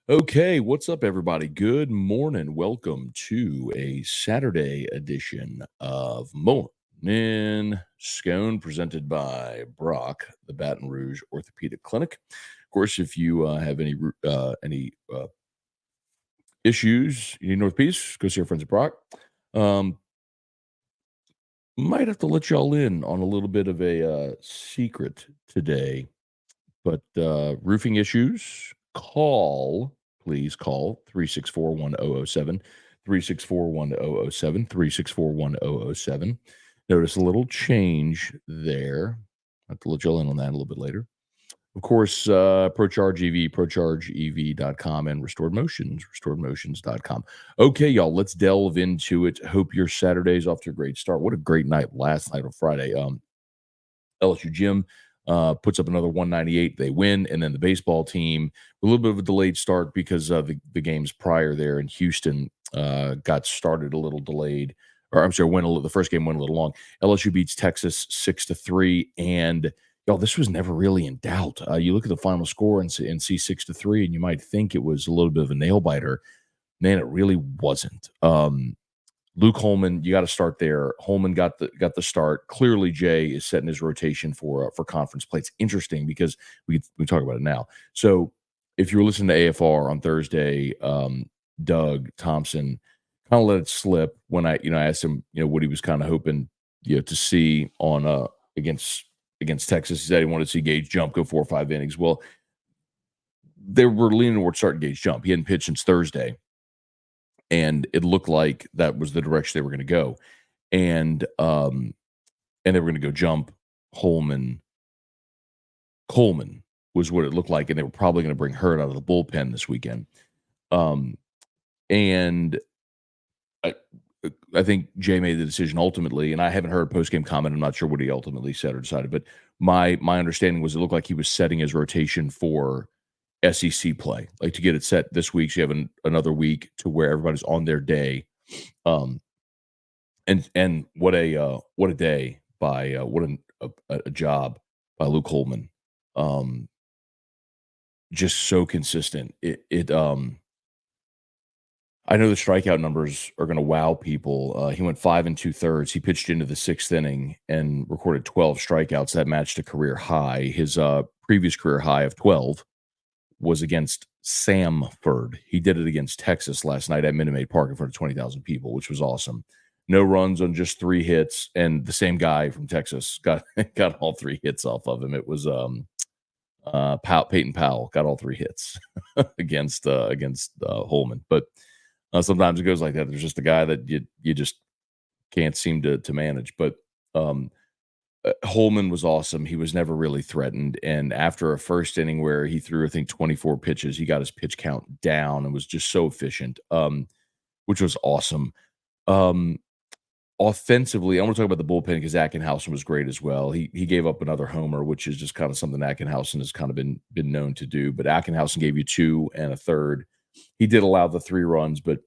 Okay, what's up, everybody? Good morning. Welcome to a Saturday edition of Morning Scone, presented by Brock, the Baton Rouge Orthopedic Clinic. Of course, if you have any issues, you need North Peace, go see our friends at Brock. Um, might have to let y'all in on a little bit of a secret today. But roofing issues, please call 364-1007, 364-1007, 364-1007. Notice a little change there. I'll have to let you in on that a little bit later. Of course, ProCharge EV, ProChargeEV.com, and Restored Motions, RestoredMotions.com. Okay, y'all, let's delve into it. Hope your Saturday's off to a great start. What a great night last night on Friday. LSU Gym puts up another 198. They win. And then the baseball team, a little bit of a delayed start because the games prior there in Houston got started a little delayed. Or I'm sorry, the first game went a little long. LSU beats Texas 6-3. And y'all, this was never really in doubt. You look at the final score and see 6-3, and you might think it was a little bit of a nail biter. Man, it really wasn't. Luke Holman, you got to start there. Holman got the start. Clearly, Jay is setting his rotation for conference play. It's interesting because we talk about it now. So, if you were listening to AFR on Thursday, Doug Thompson kind of let it slip when I asked him what he was kind of hoping to see on against Texas. He said he wanted to see Gage jump, go 4 or 5 innings. Well, they were leaning towards starting Gage jump. He hadn't pitched since Thursday. And it looked like that was the direction they were going to go. And they were going to go jump Coleman was what it looked like. And they were probably going to bring Hurt out of the bullpen this weekend. And I think Jay made the decision ultimately, and I haven't heard a post-game comment. I'm not sure what he ultimately said or decided, but my understanding was it looked like he was setting his rotation for SEC play, like to get it set this week. So you have another week to where everybody's on their day. And what a day by what a job by Luke Holman. Just so consistent. I know the strikeout numbers are going to wow people. He went 5 2/3. He pitched into the 6th inning and recorded 12 strikeouts. That matched a career high. His previous career high of 12 was against Samford. He did it against Texas last night at Minute Maid Park in front of 20,000 people, which was awesome. No runs on just 3 hits, and the same guy from Texas got all 3 hits off of him. It was Peyton Powell got all 3 hits against Holman. But sometimes it goes like that. There's just a guy that you just can't seem to manage. But Holman was awesome. He was never really threatened. And after a first inning where he threw, I think, 24 pitches, he got his pitch count down and was just so efficient, which was awesome. Offensively, I want to talk about the bullpen because Ackenhausen was great as well. He gave up another homer, which is just kind of something Ackenhausen has kind of been known to do. But Ackenhausen gave you 2 1/3. He did allow the 3 runs, but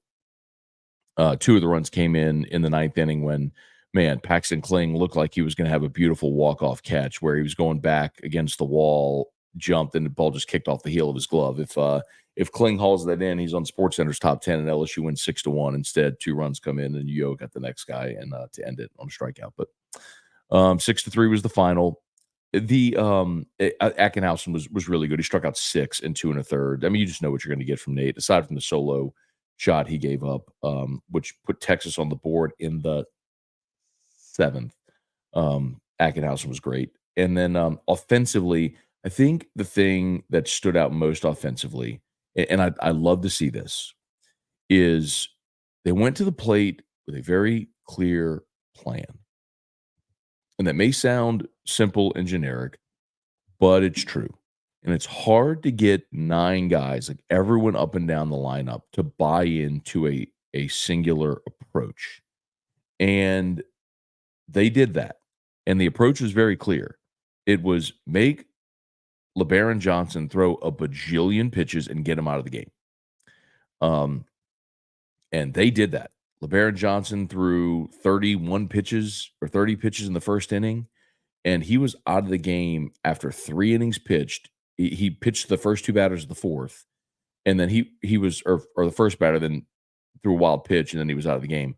2 of the runs came in the 9th inning when, man, Paxton Kling looked like he was going to have a beautiful walk-off catch where he was going back against the wall, jumped, and the ball just kicked off the heel of his glove. If Kling hauls that in, he's on SportsCenter's top 10, and LSU wins 6-1. Instead, 2 runs come in, and Yo got the next guy and to end it on a strikeout. But 6-3 was the final. The Ackenhausen was really good. He struck out 6 in 2 1/3. I mean, you just know what you're going to get from Nate, aside from the solo shot he gave up, which put Texas on the board in the 7th. Ackenhausen was great. And then offensively, I think the thing that stood out most offensively, and I love to see this, is they went to the plate with a very clear plan. And that may sound simple and generic, but it's true. And it's hard to get 9 guys, like everyone up and down the lineup, to buy into a singular approach. And they did that. And the approach was very clear. It was make LeBaron Johnson throw a bajillion pitches and get him out of the game. And they did that. LeBaron Johnson threw 31 pitches or 30 pitches in the first inning, and he was out of the game after 3 innings pitched. He pitched the first 2 batters of the 4th, and then he was or the first batter then threw a wild pitch, and then he was out of the game.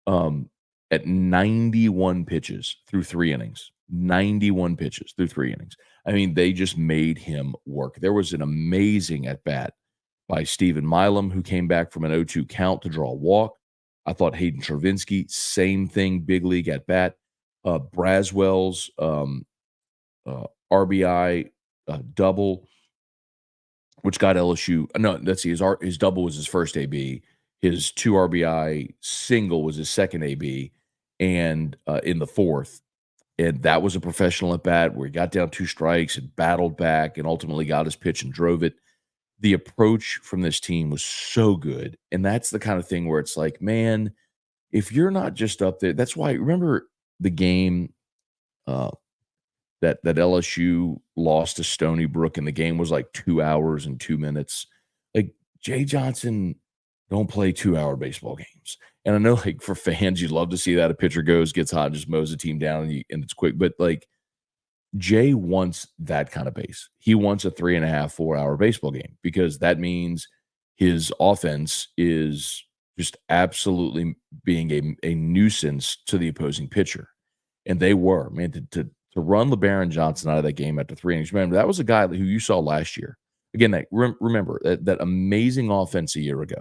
Um, at 91 pitches through 3 innings. 91 pitches through 3 innings. I mean, they just made him work. There was an amazing at bat by Stephen Milam, who came back from an 0-2 count to draw a walk. I thought Hayden Travinski, same thing, big league at bat. Braswell's RBI double, which got LSU. No, let's see. His double was his first AB. His 2 RBI single was his second AB, and in the fourth. And that was a professional at bat where he got down 2 strikes and battled back and ultimately got his pitch and drove it. The approach from this team was so good. And that's the kind of thing where it's like, man, if you're not just up there, that's why, remember the game that LSU lost to Stony Brook, and the game was like 2 hours and 2 minutes. Like, Jay Johnson don't play 2-hour baseball games. And I know, like, for fans, you'd love to see that a pitcher goes, gets hot, just mows the team down, and it's quick. But, like, Jay wants that kind of pace. He wants a 3.5, 4-hour baseball game because that means his offense is just absolutely being a nuisance to the opposing pitcher. And they were, man, to run LeBaron Johnson out of that game after 3 innings. Remember, that was a guy who you saw last year. Again, remember that amazing offense a year ago.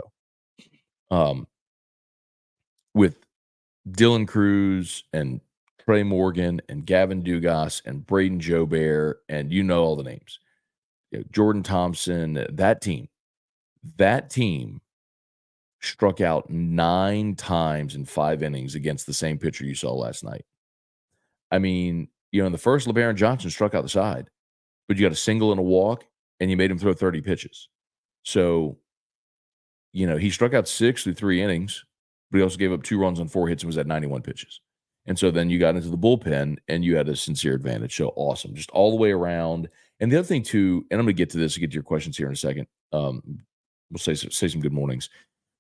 With Dylan Cruz and Trey Morgan and Gavin Dugas and Braden Jobert, and you know all the names. Jordan Thompson, that team struck out 9 times in 5 innings against the same pitcher you saw last night. I mean, in the first, LeBaron Johnson struck out the side, but you got a single and a walk, and you made him throw 30 pitches. So, he struck out 6 through 3 innings, but he also gave up 2 runs on 4 hits and was at 91 pitches. And so then you got into the bullpen, and you had a sincere advantage. So awesome, just all the way around. And the other thing, too, and I'm going to get to this, get to your questions here in a second. We'll say some good mornings.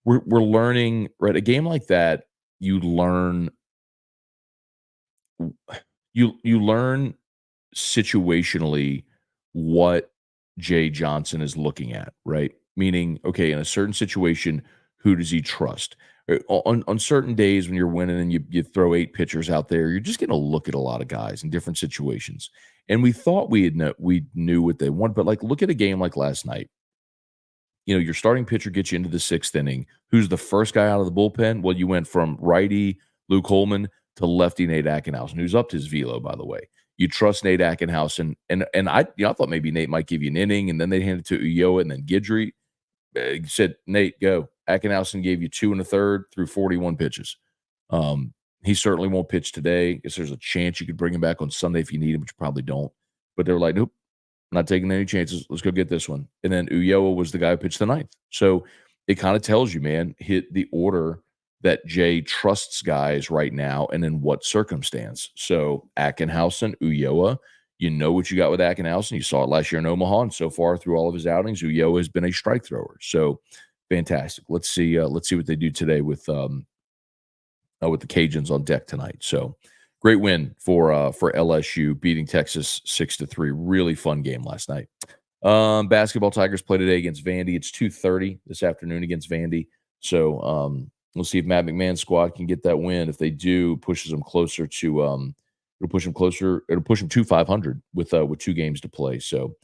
We're learning, right? A game like that, you learn situationally what Jay Johnson is looking at, right? Meaning, okay, in a certain situation, who does he trust? On certain days when you're winning and you throw 8 pitchers out there, you're just going to look at a lot of guys in different situations. And we thought we knew what they want, but like, look at a game like last night. Your starting pitcher gets you into the 6th inning. Who's the first guy out of the bullpen? Well, you went from righty Luke Holman to lefty Nate Ackenhausen, who's up to his velo, by the way. You trust Nate Ackenhausen, and I thought maybe Nate might give you an inning, and then they handed it to Ulloa and then Guidry. Said, Nate, go. Ackenhausen gave you 2 1/3 through 41 pitches. He certainly won't pitch today. I guess there's a chance you could bring him back on Sunday if you need him, but you probably don't. But they were like, nope, not taking any chances. Let's go get this one. And then Ulloa was the guy who pitched the 9th. So it kind of tells you, man, hit the order that Jay trusts guys right now and in what circumstance. So Ackenhausen, Ulloa, you know what you got with Ackenhausen. You saw it last year in Omaha, and so far through all of his outings, Ulloa has been a strike thrower. So fantastic. Let's see what they do today with the Cajuns on deck tonight. So great win for LSU, beating Texas 6-3. Really fun game last night. Basketball Tigers play today against Vandy. It's 2:30 this afternoon against Vandy. So we'll see if Matt McMahon's squad can get that win. If they do, pushes them closer to it'll push them to 500 with 2 games to play. So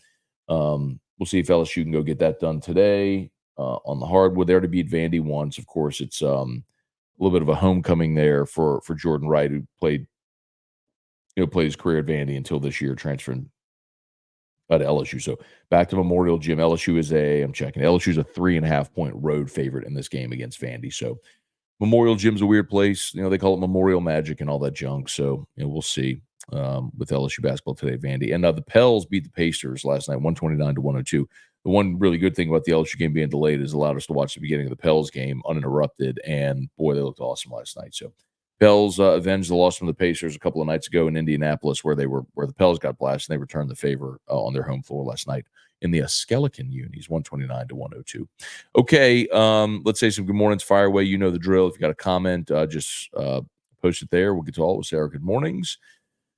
we'll see if LSU can go get that done today on the hardwood there to beat Vandy once. Of course, it's a little bit of a homecoming there for Jordan Wright, who played his career at Vandy until this year, transferring to LSU. So back to Memorial Gym. LSU is LSU's a 3.5-point road favorite in this game against Vandy. So Memorial Gym's a weird place. They call it Memorial Magic and all that junk. So we'll see with LSU basketball today, Vandy. And the Pels beat the Pacers last night, 129-102. The one really good thing about the LSU game being delayed is allowed us to watch the beginning of the Pels game uninterrupted. And boy, they looked awesome last night. So Pels avenged the loss from the Pacers a couple of nights ago in Indianapolis, where the Pels got blasted, and they returned the favor on their home floor last night in the Skeleton Unis, 129-102. Okay, let's say some good mornings. Fire away. You know the drill. If you got a comment, just post it there. We'll get to all. We'll say our good mornings.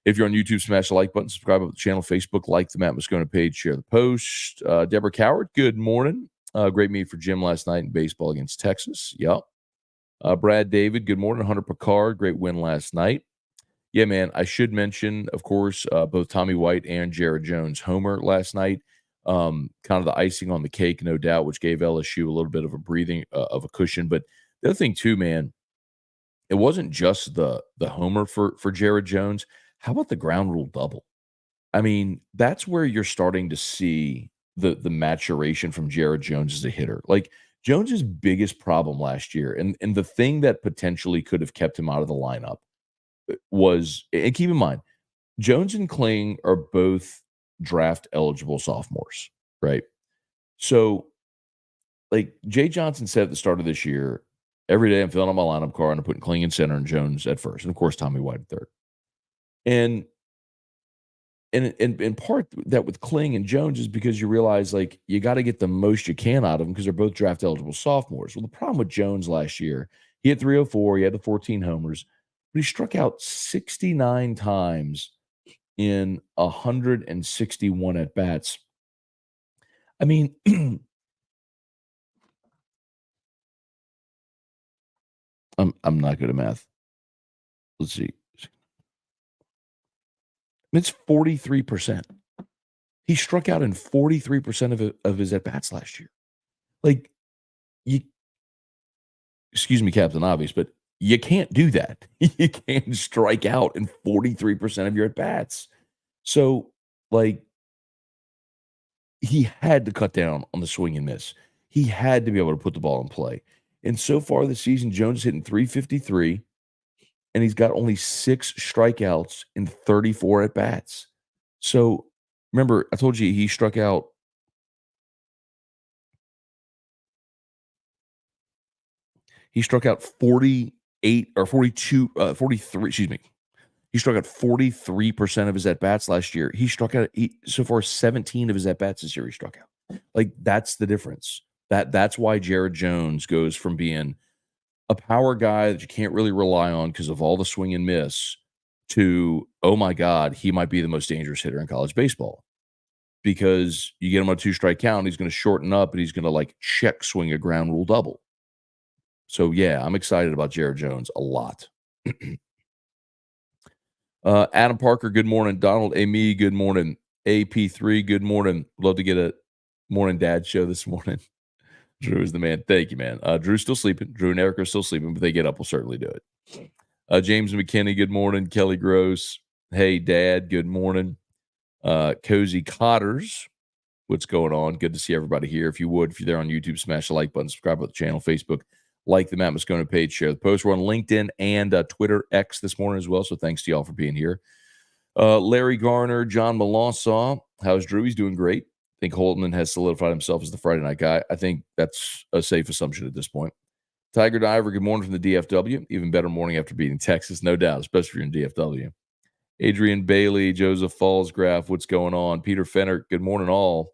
If you're on YouTube, smash the like button, subscribe to the channel, Facebook, like the Matt Moscona page, share the post. Deborah Coward, good morning. Great meet for Jim last night in baseball against Texas. Yep. Brad David, good morning. Hunter Picard, great win last night. Yeah, man. I should mention, of course, both Tommy White and Jared Jones homer last night. Kind of the icing on the cake, no doubt, which gave LSU a little bit of a breathing of a cushion. But the other thing too, man, it wasn't just the homer for Jared Jones. How about the ground rule double? I mean, that's where you're starting to see the maturation from Jared Jones as a hitter. Like Jones's biggest problem last year, and the thing that potentially could have kept him out of the lineup was, and keep in mind, Jones and Kling are both draft eligible sophomores, right? So, like Jay Johnson said at the start of this year, every day I'm filling out my lineup card and I'm putting Kling in center and Jones at first, and of course Tommy White at third. And and in part that with Kling and Jones is because you realize like you got to get the most you can out of them because they're both draft eligible sophomores. Well, the problem with Jones last year, he had 304, he had the 14 homers, but he struck out 69 times in 161 at bats. I mean, I'm not good at math. Let's see. It's 43%. He struck out in 43% of his at bats last year. Like you excuse me, Captain Obvious, but you can't do that. You can't strike out in 43% of your at bats. So, like, he had to cut down on the swing and miss. He had to be able to put the ball in play. And so far this season, Jones is hitting 353, and he's got only 6 strikeouts in 34 at bats. So, remember, I told you he struck out 48 or 42, 43, excuse me. He struck out 43% of his at bats last year. He struck out so far 17 of his at bats this year. He struck out. Like that's the difference. That's why Jared Jones goes from being a power guy that you can't really rely on because of all the swing and miss to, oh my God, he might be the most dangerous hitter in college baseball. Because you get him on a 2-strike count, he's going to shorten up and he's going to like check swing a ground rule double. So yeah, I'm excited about Jared Jones a lot. Adam Parker, good morning. Donald Amy, good morning. AP3, good morning. Love to get a morning dad show this morning. Drew is the man. Thank you, man. Drew's still sleeping. Drew and Eric are still sleeping, but they get up, we'll certainly do it. James McKinney, good morning. Kelly Gross, hey, Dad, good morning. Cozy Cotters, what's going on? Good to see everybody here. If you're there on YouTube, smash the like button, subscribe to the channel, Facebook, like the Matt Moscona page, share the post. We're on LinkedIn and Twitter X this morning as well. So thanks to y'all for being here. Larry Garner, John Melansaw. How's Drew? He's doing great. I think Holtman has solidified himself as the Friday night guy. I think that's a safe assumption at this point. Tiger Diver, good morning from the DFW. Even better morning after beating Texas, no doubt, especially if you're in DFW. Adrian Bailey, Joseph Fallsgraf, what's going on? Peter Fenner, good morning all.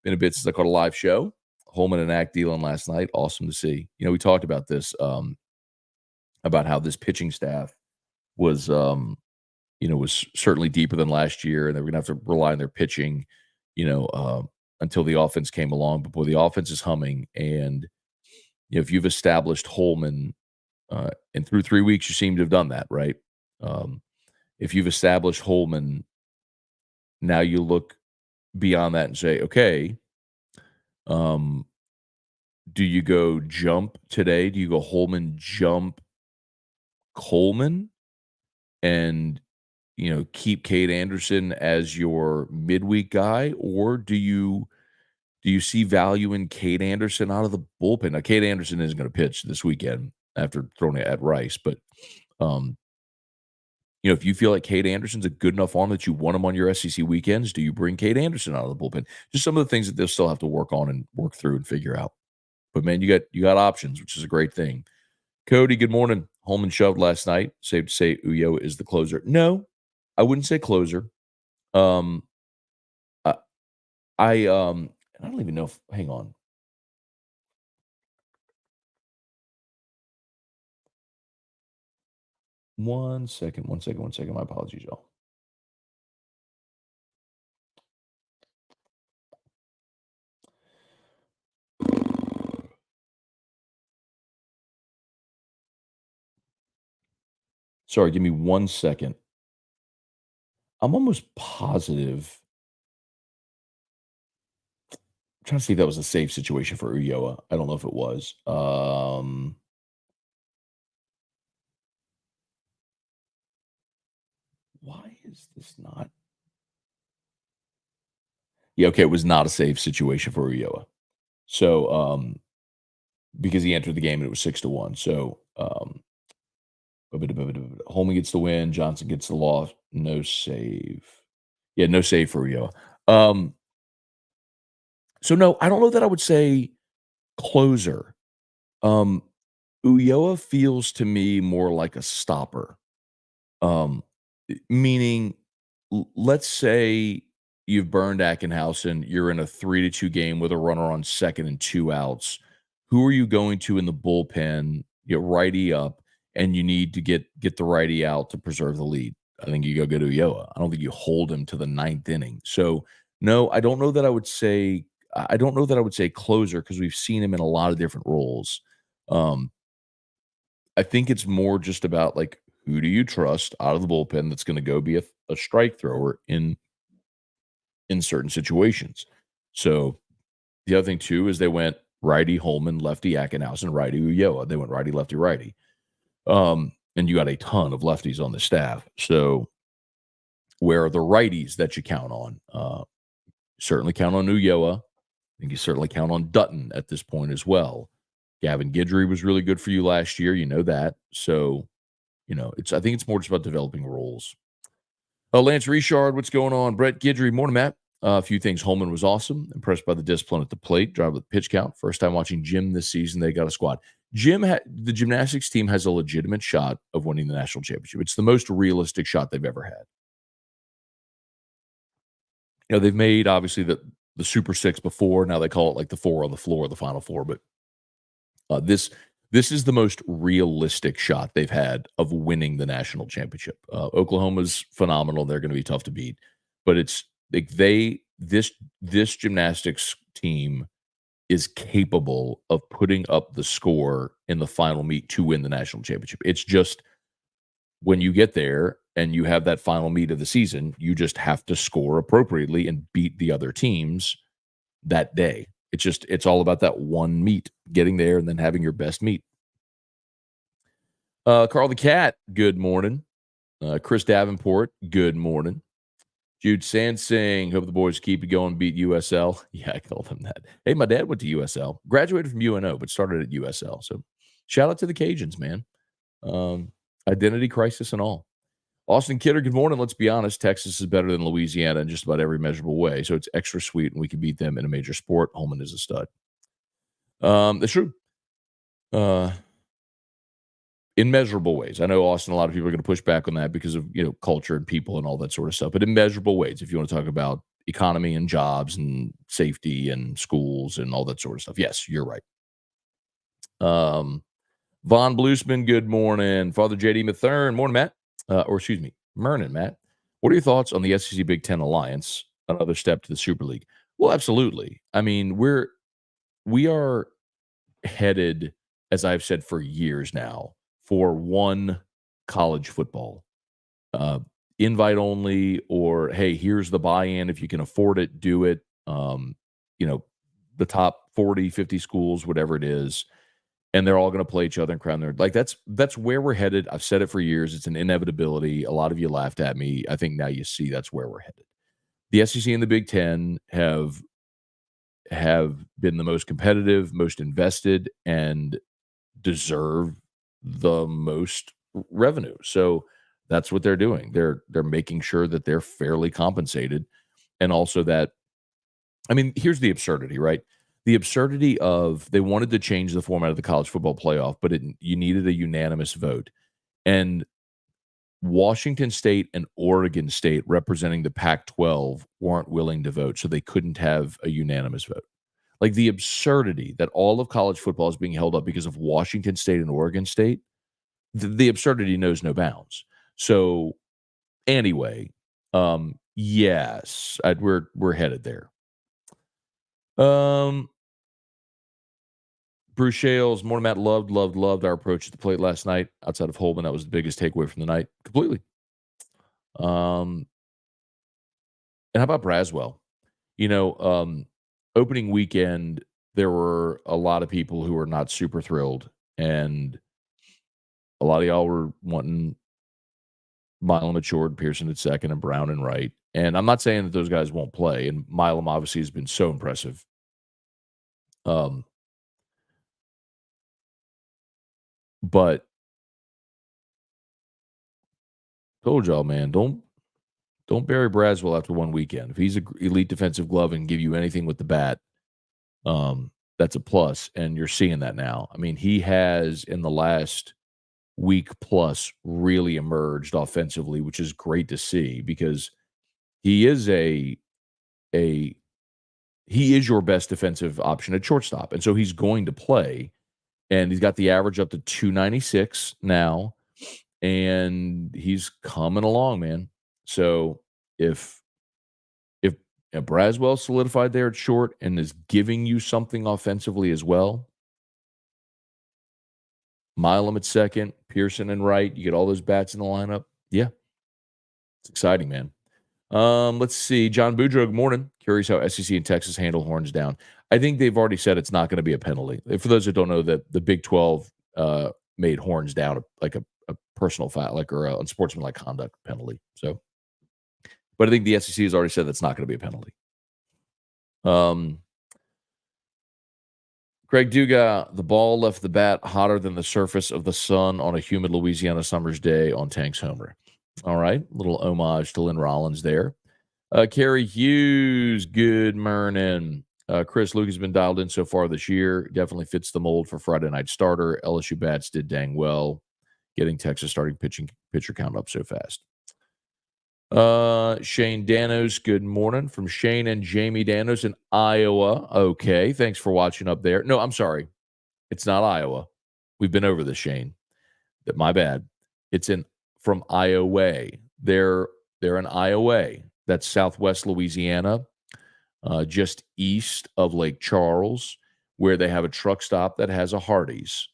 Been a bit since I caught a live show. Holman and Act dealing last night. Awesome to see. You know, we talked about this, about how this pitching staff was, was certainly deeper than last year, and they were going to have to rely on their pitching, until the offense came along. But boy, the offense is humming, and if you've established Holman, and through 3 weeks, you seem to have done that, right? If you've established Holman, now you look beyond that and say, okay, do you go jump today? Do you go Holman, jump Coleman, and keep Cade Anderson as your midweek guy, or do you see value in Cade Anderson out of the bullpen? Now, Cade Anderson isn't going to pitch this weekend after throwing it at Rice, but if you feel like Cade Anderson's a good enough arm that you want him on your SEC weekends, do you bring Cade Anderson out of the bullpen? Just some of the things that they'll still have to work on and work through and figure out. But man, you got options, which is a great thing. Cody, good morning. Holman shoved last night. Safe to say Uyo is the closer. No, I wouldn't say closer. I don't even know if, hang on. One second. My apologies, y'all. Sorry, give me 1 second. I'm almost positive. I'm trying to see if that was a safe situation for Ulloa. I don't know if it was. Why is this not? Yeah, okay, it was not a safe situation for Ulloa. So, because he entered the game and it was 6-1. So, Holman gets the win, Johnson gets the loss. No save. Yeah, no save for Ulloa. Um, so no, I don't know that I would say closer. Um, Ulloa feels to me more like a stopper. Meaning, let's say you've burned Ackenhausen, you're in a 3-2 game with a runner on second and 2 outs. Who are you going to in the bullpen? Get righty up, and you need to get the righty out to preserve the lead. I think you go get Ulloa. I don't think you hold him to the ninth inning. So no, I don't know that I would say closer because we've seen him in a lot of different roles. Um, I think it's more just about like who do you trust out of the bullpen that's going to go be a strike thrower in certain situations. So the other thing too is they went righty Holman, lefty Ackenhausen, righty Ulloa. They went righty, lefty, righty. And you got a ton of lefties on the staff. So where are the righties that you count on? Certainly count on Ulloa. I think you certainly count on Dutton at this point as well. Gavin Guidry was really good for you last year. You know that. So I think it's more just about developing roles. Lance Richard, what's going on? Brett Guidry, morning, Matt. A few things. Holman was awesome. Impressed by the discipline at the plate, drive with pitch count. First time watching Gym this season. They got a squad. The gymnastics team has a legitimate shot of winning the national championship. It's the most realistic shot they've ever had. They've made obviously the Super Six before. Now they call it like the four on the floor, the Final Four. But this is the most realistic shot they've had of winning the national championship. Oklahoma's phenomenal. They're going to be tough to beat, but it's like this gymnastics team is capable of putting up the score in the final meet to win the national championship. It's just when you get there and you have that final meet of the season, you just have to score appropriately and beat the other teams that day. It's all about that one meet, getting there and then having your best meet. Carl the Cat, good morning. Chris Davenport, good morning. Jude Sansing, hope the boys keep it going, beat USL. Yeah, I called him that. Hey, my dad went to USL, graduated from UNO, but started at USL. So shout out to the Cajuns, man. Identity crisis and all. Austin Kidder, good morning. Let's be honest, Texas is better than Louisiana in just about every measurable way. So it's extra sweet, and we can beat them in a major sport. Holman is a stud. That's true. In measurable ways. I know, Austin, a lot of people are going to push back on that because of, culture and people and all that sort of stuff. But in measurable ways, if you want to talk about economy and jobs and safety and schools and all that sort of stuff, yes, you're right. Von Bluesman, good morning. Father JD Mathern, morning, Matt. Mernon, Matt. What are your thoughts on the SEC Big Ten Alliance? Another step to the Super League. Well, absolutely. I mean, we are headed, as I've said for years now, for one college football. Invite only, or hey, here's the buy-in. If you can afford it, do it. The top 40, 50 schools, whatever it is, and they're all going to play each other and crown their, like, that's where we're headed. I've said it for years. It's an inevitability. A lot of you laughed at me. I think now you see that's where we're headed. The SEC and the Big Ten have been the most competitive, most invested, and deserve the most revenue. So that's what they're doing. They're making sure that they're fairly compensated, and also that, I mean, here's the absurdity, right? The absurdity of, they wanted to change the format of the college football playoff, but you needed a unanimous vote. And Washington State and Oregon State, representing the Pac-12, weren't willing to vote, so they couldn't have a unanimous vote. Like, the absurdity that all of college football is being held up because of Washington State and Oregon State, the absurdity knows no bounds. So anyway, yes, we're headed there. Bruce Shales, morning, Matt. Loved our approach at the plate last night. Outside of Holman, that was the biggest takeaway from the night. Completely. And how about Braswell? Opening weekend, there were a lot of people who were not super thrilled, and a lot of y'all were wanting Milam at short, Pearson at second, and Brown and right. And I'm not saying that those guys won't play, and Milam obviously has been so impressive. But told y'all, man, don't bury Braswell after one weekend. If he's an elite defensive glove and give you anything with the bat, that's a plus, and you're seeing that now. I mean, he has in the last week plus really emerged offensively, which is great to see because he is he is your best defensive option at shortstop, and so he's going to play. And he's got the average up to 296 now, and he's coming along, man. So if Braswell solidified there at short and is giving you something offensively as well, Milam at second, Pearson and right, you get all those bats in the lineup. Yeah, it's exciting, man. Let's see. John Boudreaux, good morning. Curious how SEC and Texas handle horns down. I think they've already said it's not going to be a penalty. For those that don't know, that the Big 12 made horns down like a personal foul, or a unsportsmanlike conduct penalty. So, but I think the SEC has already said that's not going to be a penalty. Craig Duga, the ball left the bat hotter than the surface of the sun on a humid Louisiana summer's day on Tank's homer. All right, little homage to Lynn Rollins there. Kerry Hughes, good morning. Chris, Luke has been dialed in so far this year. Definitely fits the mold for Friday night starter. LSU bats did dang well, getting Texas starting pitcher count up so fast. Shane Danos, good morning from Shane and Jamie Danos in Iowa. Okay, thanks for watching up there. No, I'm sorry. It's not Iowa. We've been over this, Shane. My bad. It's from Iowa. They're in Iowa. That's southwest Louisiana, just east of Lake Charles, where they have a truck stop that has a Hardee's,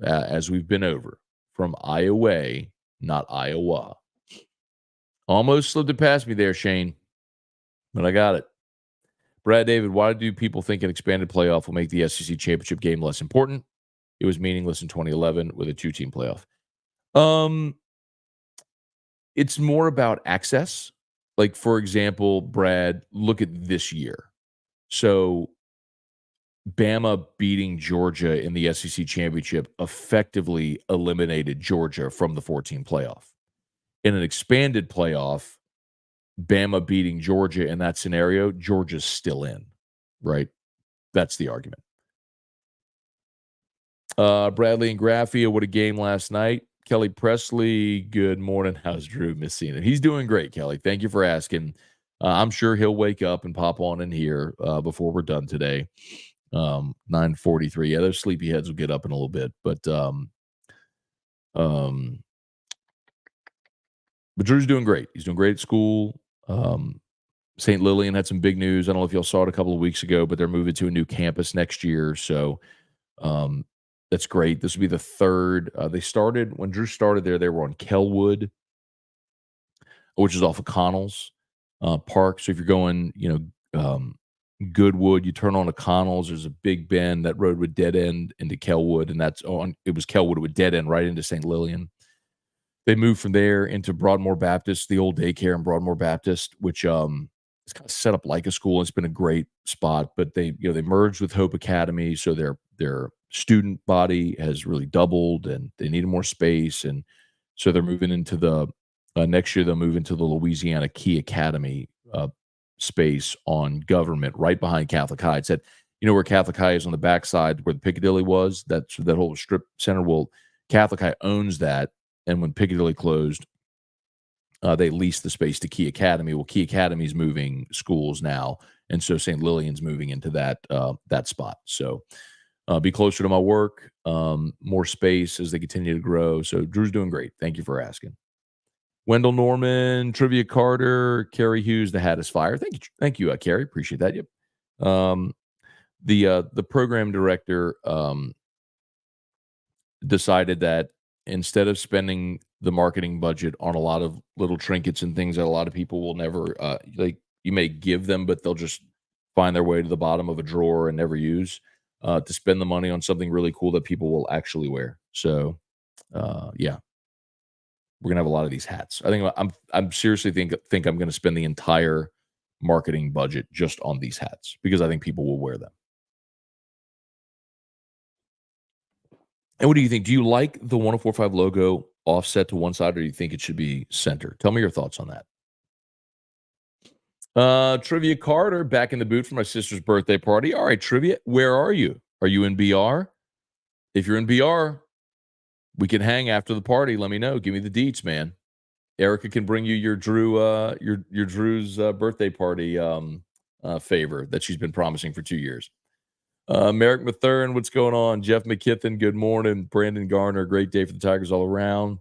as we've been over. From Iowa, not Iowa. Almost slipped it past me there, Shane, but I got it. Brad David, why do people think an expanded playoff will make the SEC championship game less important? It was meaningless in 2011 with a two-team playoff. It's more about access. Like, for example, Brad, look at this year. So Bama beating Georgia in the SEC championship effectively eliminated Georgia from the 14 playoff. In an expanded playoff, Bama beating Georgia in that scenario, Georgia's still in, right? That's the argument. Bradley and Graffia, what a game last night. Kelly Presley, good morning. How's Drew? Miss seeing it. He's doing great, Kelly. Thank you for asking. I'm sure he'll wake up and pop on in here before we're done today. 9:43. Yeah, those sleepy heads will get up in a little bit, but Drew's doing great. He's doing great at school. St. Lillian had some big news. I don't know if y'all saw it a couple of weeks ago, but they're moving to a new campus next year. So that's great. This will be the third. They started, when Drew started there, they were on Kelwood, which is off of Connells Park. So if you're going, Goodwood, you turn on to Connells, there's a big bend. That road would dead end into Kelwood, and it was Kelwood would dead end right into St. Lillian. They moved from there into Broadmoor Baptist, the old daycare in Broadmoor Baptist, which is kind of set up like a school. It's been a great spot, but they merged with Hope Academy, so their student body has really doubled, and they needed more space, and so they're moving into the next year. They'll move into the Louisiana Key Academy space on Government, right behind Catholic High. It's at where Catholic High is on the backside, where the Piccadilly was. That whole strip center. Well, Catholic High owns that. And when Piccadilly closed, they leased the space to Key Academy. Well, Key Academy's moving schools now, and so St. Lillian's moving into that spot. So be closer to my work, more space as they continue to grow. So Drew's doing great. Thank you for asking. Wendell Norman, Trivia Carter, Kerry Hughes, the hat is fire. Thank you, Kerry. Appreciate that. Yep. The program director decided that instead of spending the marketing budget on a lot of little trinkets and things that a lot of people will never like, you may give them, but they'll just find their way to the bottom of a drawer and never use, to spend the money on something really cool that people will actually wear. So, yeah, we're gonna have a lot of these hats. I think I'm seriously think I'm gonna spend the entire marketing budget just on these hats because I think people will wear them. And what do you think? Do you like the 1045 logo offset to one side, or do you think it should be center? Tell me your thoughts on that. Trivia Carter back in the boot for my sister's birthday party. All right, Trivia, where are you? Are you in BR? If you're in BR, we can hang after the party. Let me know. Give me the deets, man. Erica can bring you your your Drew's birthday party favor that she's been promising for 2 years. Merrick Mathern, what's going on? Jeff McKithen, good morning. Brandon Garner, great day for the Tigers all around.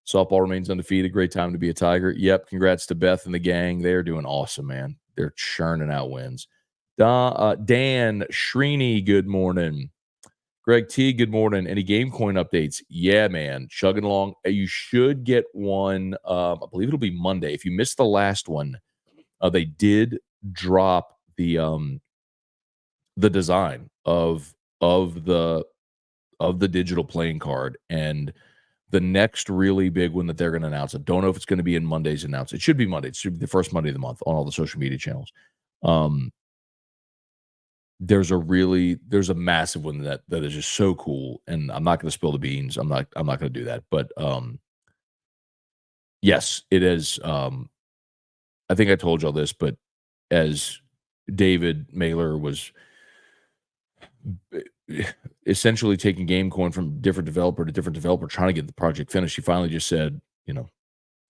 Softball remains undefeated. Great time to be a Tiger. Yep, congrats to Beth and the gang. They're doing awesome, man. They're churning out wins. Dan Srini, good morning. Greg T, good morning. Any game coin updates? Yeah, man. Chugging along. You should get one. I believe it'll be Monday. If you missed the last one, they did drop the design of the digital playing card, and the next really big one that they're going to announce. I don't know if it's going to be in Monday's announcement. It should be Monday. It should be the first Monday of the month on all the social media channels. There's a massive one that is just so cool, and I'm not going to spill the beans. I'm not going to do that. But yes, it is. I think I told y'all this, but as David Mailer was essentially taking game coin from different developer to different developer, trying to get the project finished, he finally just said,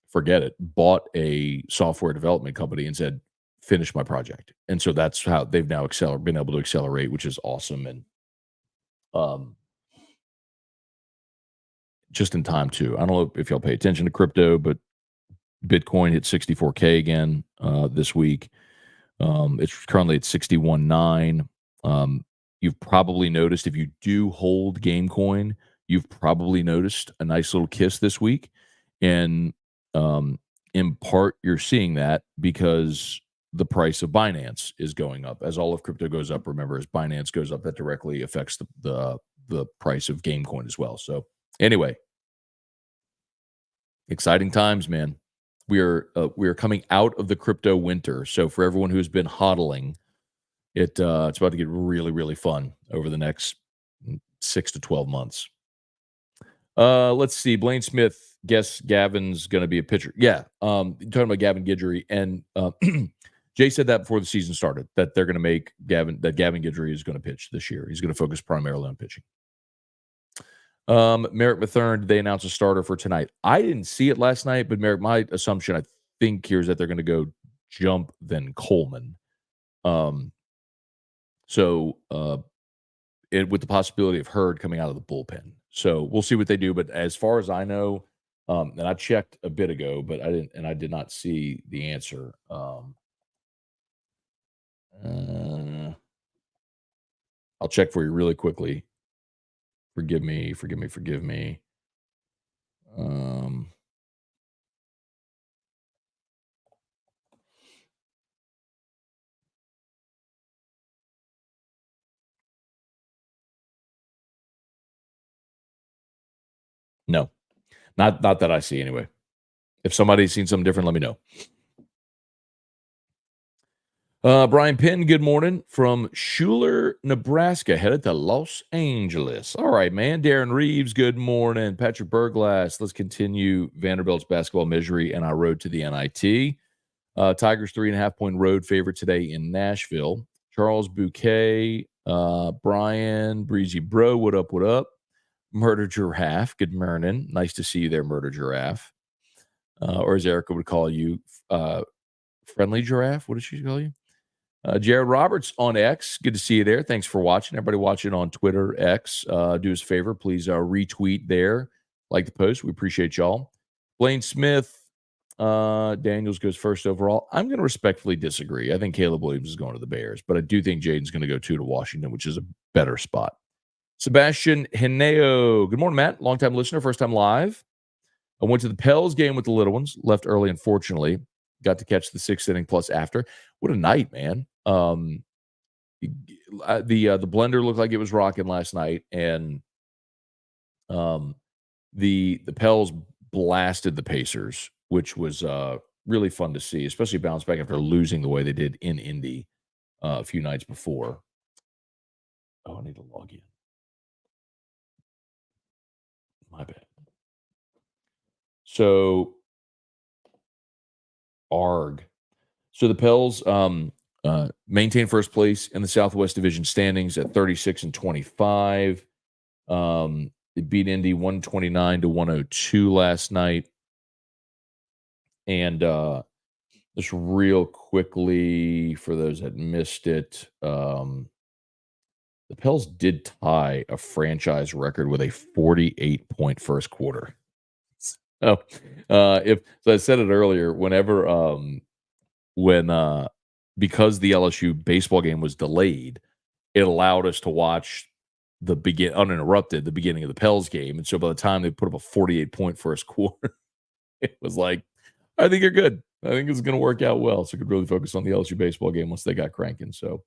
forget it, bought a software development company and said, finish my project. And so that's how they've now been able to accelerate, which is awesome. And just in time too. I don't know if y'all pay attention to crypto, but Bitcoin hit 64K again this week. It's currently at 61.9. You've probably noticed, if you do hold Gamecoin, you've probably noticed a nice little kiss this week. And in part, you're seeing that because the price of Binance is going up. As all of crypto goes up, remember, as Binance goes up, that directly affects the price of Gamecoin as well. So anyway, exciting times, man. We are coming out of the crypto winter. So for everyone who's been hodling, it's about to get really, really fun over the next 6 to 12 months. Let's see. Blaine Smith, guess Gavin's going to be a pitcher. Yeah. Talking about Gavin Guidry, and Jay said that before the season started, that they're going to make Gavin Guidry is going to pitch this year. He's going to focus primarily on pitching. Merrick Mathern, did they announce a starter for tonight? I didn't see it last night, but Merrick, my assumption, I think, here is that they're going to go Jump, then Coleman. So with the possibility of Hurd coming out of the bullpen. So we'll see what they do. But as far as I know, and I checked a bit ago, but I did not see the answer. I'll check for you really quickly. Forgive me. No, not that I see anyway. If somebody's seen something different, let me know. Brian Penn, good morning from Schuler, Nebraska, headed to Los Angeles. All right, man. Darren Reeves, good morning. Patrick Berglass, let's continue Vanderbilt's basketball misery and our road to the NIT. Tigers 3.5-point road favorite today in Nashville. Charles Bouquet, Brian, Breezy Bro, what up, what up? Murder Giraffe, good morning. Nice to see you there, Murder Giraffe. Or as Erica would call you, Friendly Giraffe. What did she call you? Jared Roberts on X. Good to see you there. Thanks for watching. Everybody watching on Twitter, X, do us a favor. Please retweet there. Like the post. We appreciate y'all. Blaine Smith, Daniels goes first overall. I'm going to respectfully disagree. I think Caleb Williams is going to the Bears, but I do think Jaden's going to go 2 to Washington, which is a better spot. Sebastian Hineo. Good morning, Matt. Longtime listener, first time live. I went to the Pels game with the little ones. Left early, unfortunately. Got to catch the sixth inning plus after. What a night, man. The blender looked like it was rocking last night, and the Pels blasted the Pacers, which was really fun to see, especially bounce back after losing the way they did in Indy a few nights before. Oh, I need to log in. My bad. So, ARG. So the Pels maintain first place in the Southwest Division standings at 36-25. They beat Indy 129-102 last night. And just real quickly, for those that missed it, the Pels did tie a franchise record with a 48-point first quarter. So, I said it earlier, because the LSU baseball game was delayed, it allowed us to watch the beginning of the Pels game. And so by the time they put up a 48-point first quarter, it was like, I think you're good. I think it's going to work out well. So I could really focus on the LSU baseball game once they got cranking. So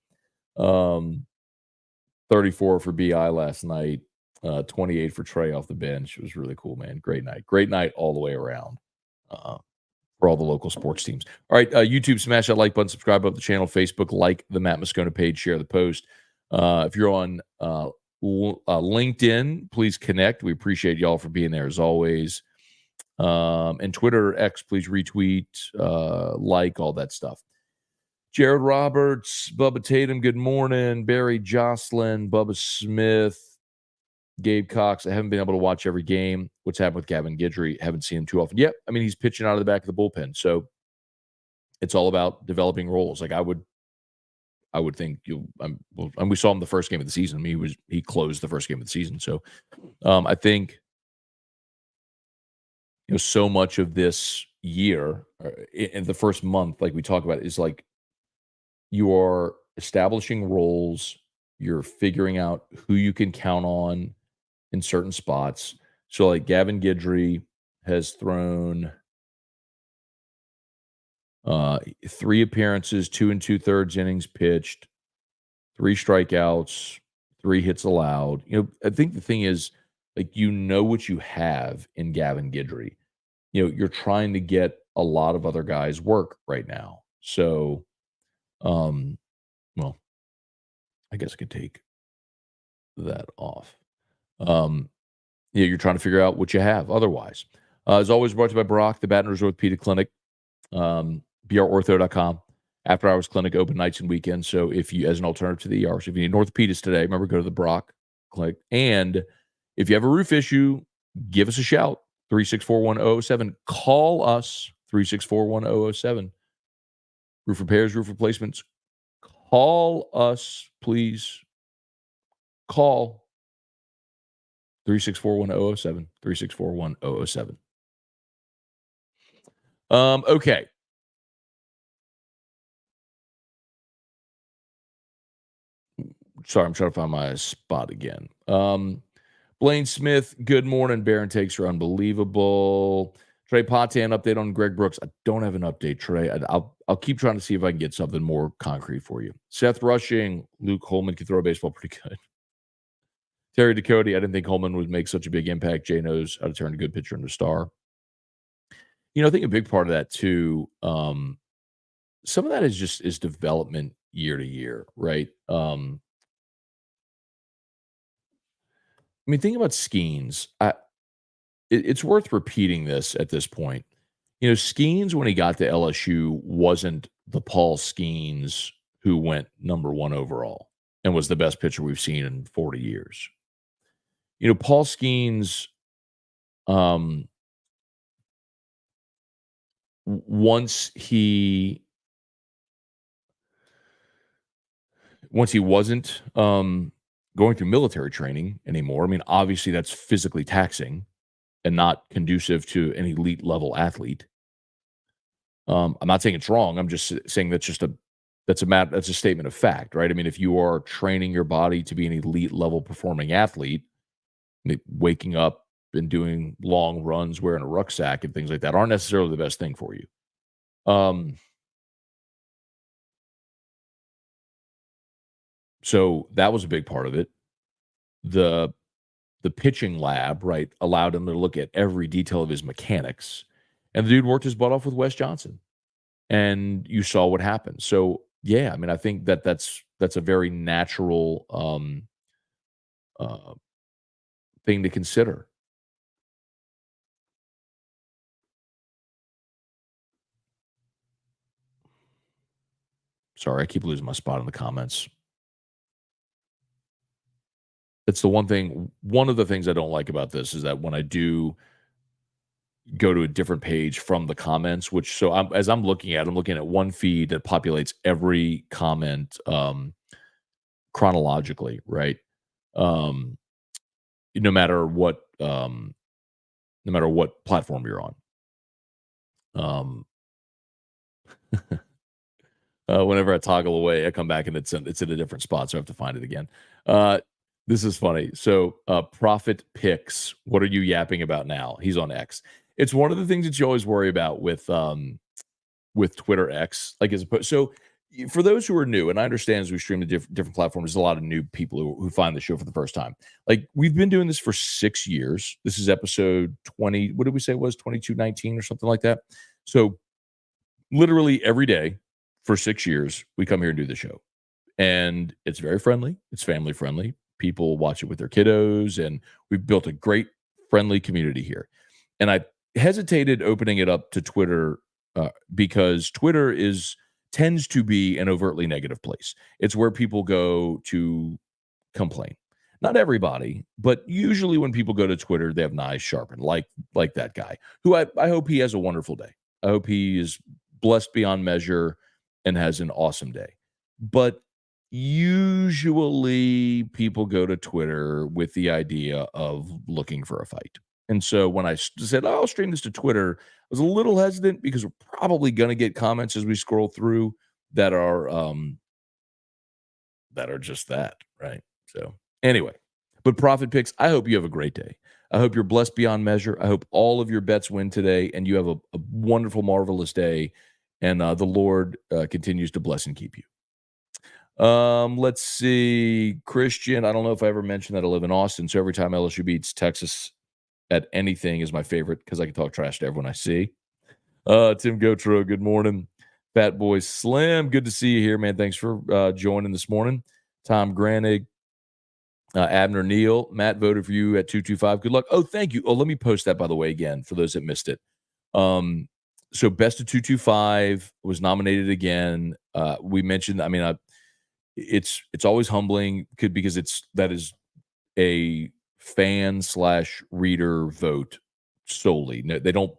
34 for BI last night, 28 for Trey off the bench. It was really cool, man. Great night. Great night all the way around for all the local sports teams. All right, YouTube, smash that like button, subscribe up the channel, Facebook, like the Matt Moscona page, share the post. If you're on LinkedIn, please connect. We appreciate y'all for being there as always. And Twitter, X, please retweet, like, all that stuff. Jared Roberts, Bubba Tatum, good morning. Barry Jocelyn, Bubba Smith, Gabe Cox. I haven't been able to watch every game. What's happened with Gavin Guidry? Haven't seen him too often. Yep. I mean, he's pitching out of the back of the bullpen. So it's all about developing roles. Like I would think we saw him the first game of the season. I mean, he closed the first game of the season. So I think so much of this year in the first month, like we talk about, is like you are establishing roles, you're figuring out who you can count on in certain spots. So like Gavin Guidry has thrown 3 appearances, 2 2/3 innings pitched, 3 strikeouts, 3 hits allowed. I think the thing is, like, what you have in Gavin Guidry. You're trying to get a lot of other guys work right now. So, well, I guess I could take that off. You're trying to figure out what you have otherwise. As always, brought to you by Brock, the Baton Rouge Orthopedic Clinic, brortho.com. After hours clinic, open nights and weekends. So if you, as an alternative to the ER, so if you need an orthopedist today, remember, go to the Brock Clinic. And if you have a roof issue, give us a shout. 364-1007. Call us, 364-1007. Roof repairs, roof replacements. Call us, please. Call 364-1007. 364-1007. Okay. Sorry, I'm trying to find my spot again. Blaine Smith, good morning. Baron takes are unbelievable. Trey Potan, update on Greg Brooks. I don't have an update, Trey. I'll keep trying to see if I can get something more concrete for you. Seth Rushing, Luke Holman can throw a baseball pretty good. Terry Ducote, I didn't think Holman would make such a big impact. Jay knows how to turn a good pitcher into a star. I think a big part of that too, some of that is development year to year, right? Think about Skeens. It's worth repeating this at this point. Skeens, when he got to LSU, wasn't the Paul Skeens who went number 1 overall and was the best pitcher we've seen in 40 years. Paul Skeens, once he wasn't going through military training anymore. Obviously that's physically taxing and not conducive to an elite level athlete. I'm not saying it's wrong. I'm just saying that's just That's a statement of fact, right? I mean, if you are training your body to be an elite level performing athlete, waking up and doing long runs wearing a rucksack and things like that aren't necessarily the best thing for you. Um, so that was a big part of it. The the pitching lab, right, allowed him to look at every detail of his mechanics. And the dude worked his butt off with Wes Johnson. And you saw what happened. So, yeah, I mean, I think that's a very natural uh thing to consider. Sorry, I keep losing my spot in the comments. It's the one of the things I don't like about this is that when I do go to a different page from the comments, which so as I'm looking at one feed that populates every comment chronologically, right? Um, no matter what no matter what platform you're on. Um, whenever I toggle away, I come back and it's in a different spot, so I have to find it again. Uh, this is funny. So, Profit Picks, what are you yapping about now? He's on X. It's one of the things that you always worry about with Twitter X, like as opposed. So, for those who are new, and I understand as we stream to different platforms, there's a lot of new people who find the show for the first time. Like we've been doing this for 6 years. This is episode 20. What did we say it was 2219 or something like that? So literally every day for 6 years, we come here and do the show. And it's very friendly, it's family friendly. People watch it with their kiddos, and we've built a great friendly community here. And I hesitated opening it up to Twitter because Twitter tends to be an overtly negative place. It's where people go to complain. Not everybody, but usually when people go to Twitter, they have knives sharpened, like that guy, who I hope he has a wonderful day. I hope he is blessed beyond measure and has an awesome day. But usually people go to Twitter with the idea of looking for a fight. And so when I said, oh, I'll stream this to Twitter, I was a little hesitant because we're probably going to get comments as we scroll through that are just that, right? So anyway, but Profit Picks, I hope you have a great day. I hope you're blessed beyond measure. I hope all of your bets win today and you have a wonderful, marvelous day. And the Lord continues to bless and keep you. Let's see. Christian, I don't know if I ever mentioned that I live in Austin. So every time LSU beats Texas at anything is my favorite because I can talk trash to everyone I see. Tim Gotro, good morning. Fat Boy Slim, good to see you here, man. Thanks for joining this morning. Tom Granig, Abner Neal, Matt voted for you at 225. Good luck. Oh, thank you. Oh, let me post that, by the way, again, for those that missed it. So best of 225 was nominated again. We mentioned, I mean, it's always humbling because that is a fan / reader vote solely. No, they don't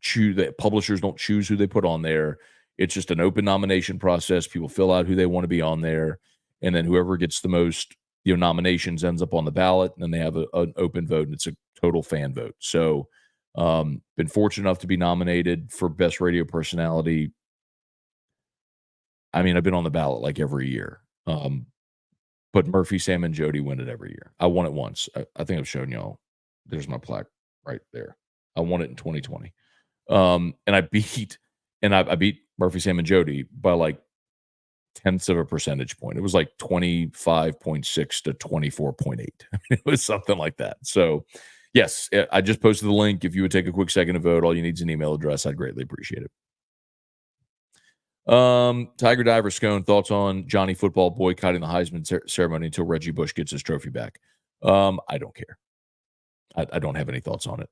choose. The publishers don't choose who they put on there. It's just an open nomination process. People fill out who they want to be on there, and then whoever gets the most nominations ends up on the ballot, and then they have an open vote, and it's a total fan vote. So, been fortunate enough to be nominated for best radio personality. I mean, I've been on the ballot like every year. But Murphy, Sam, and Jody win it every year. I won it once. I think I've shown y'all. There's my plaque right there. I won it in 2020. And I beat Murphy, Sam, and Jody by like tenths of a percentage point. It was like 25.6 to 24.8. It was something like that. So, yes, I just posted the link. If you would take a quick second to vote, all you need is an email address. I'd greatly appreciate it. Tiger Diver Scone, thoughts on Johnny Football boycotting the Heisman ceremony until Reggie Bush gets his trophy back? I don't care. I don't have any thoughts on it.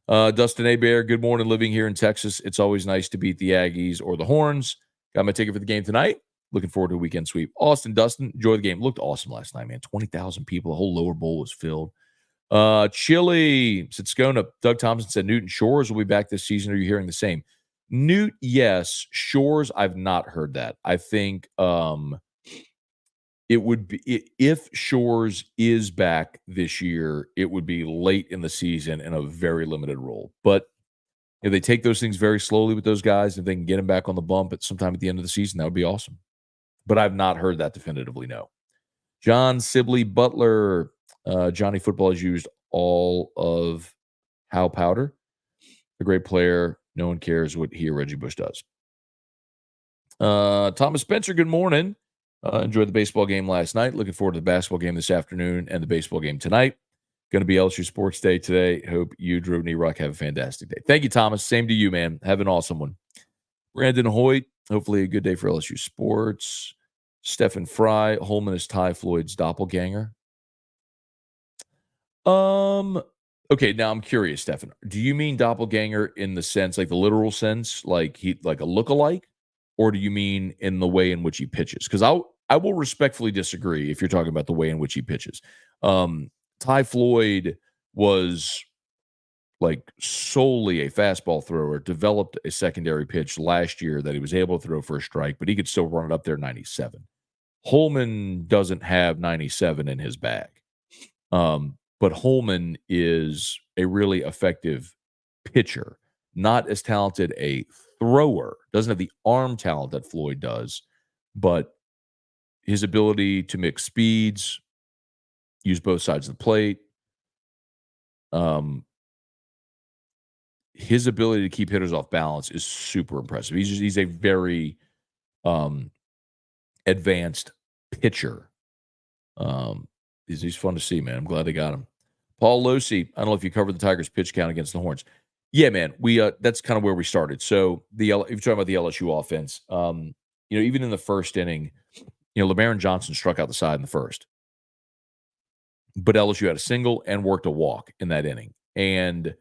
Dustin Abear, good morning. Living here in Texas, it's always nice to beat the Aggies or the Horns. Got my ticket for the game tonight. Looking forward to a weekend sweep. Austin, Dustin, enjoy the game. Looked awesome last night, man. 20,000 people. The whole lower bowl was filled. Chili said Scone up. Doug Thompson said Newton Shores will be back this season. Are you hearing the same? Newt, yes. Shores, I've not heard that. I think it would be if Shores is back this year, it would be late in the season in a very limited role. But if they take those things very slowly with those guys, if they can get them back on the bump at sometime at the end of the season, that would be awesome. but I've not heard that definitively, no. John Sibley Butler, Johnny Football has used all of Hal Powder. A great player. No one cares what he or Reggie Bush does. Thomas Spencer, good morning. Enjoyed the baseball game last night. Looking forward to the basketball game this afternoon and the baseball game tonight. Going to be LSU Sports Day today. Hope you, Drew, and E-Rock have a fantastic day. Thank you, Thomas. Same to you, man. Have an awesome one. Brandon Hoyt, hopefully a good day for LSU Sports. Stephen Fry, Holman is Ty Floyd's doppelganger. Okay, now I'm curious, Stefan. Do you mean doppelganger in the sense, like the literal sense, like he like a lookalike, or do you mean in the way in which he pitches? Because I will respectfully disagree if you're talking about the way in which he pitches. Ty Floyd was like solely a fastball thrower, developed a secondary pitch last year that he was able to throw for a strike, but he could still run it up there 97. Holman doesn't have 97 in his bag. But Holman is a really effective pitcher, not as talented a thrower, doesn't have the arm talent that Floyd does, but his ability to mix speeds, use both sides of the plate, his ability to keep hitters off balance is super impressive. He's a very advanced pitcher. He's fun to see, man. I'm glad they got him. Paul Losi, I don't know if you covered the Tigers' pitch count against the Horns. Yeah, man. We that's kind of where we started. So if you're talking about the LSU offense, even in the first inning, LeBaron Johnson struck out the side in the first, but LSU had a single and worked a walk in that inning, and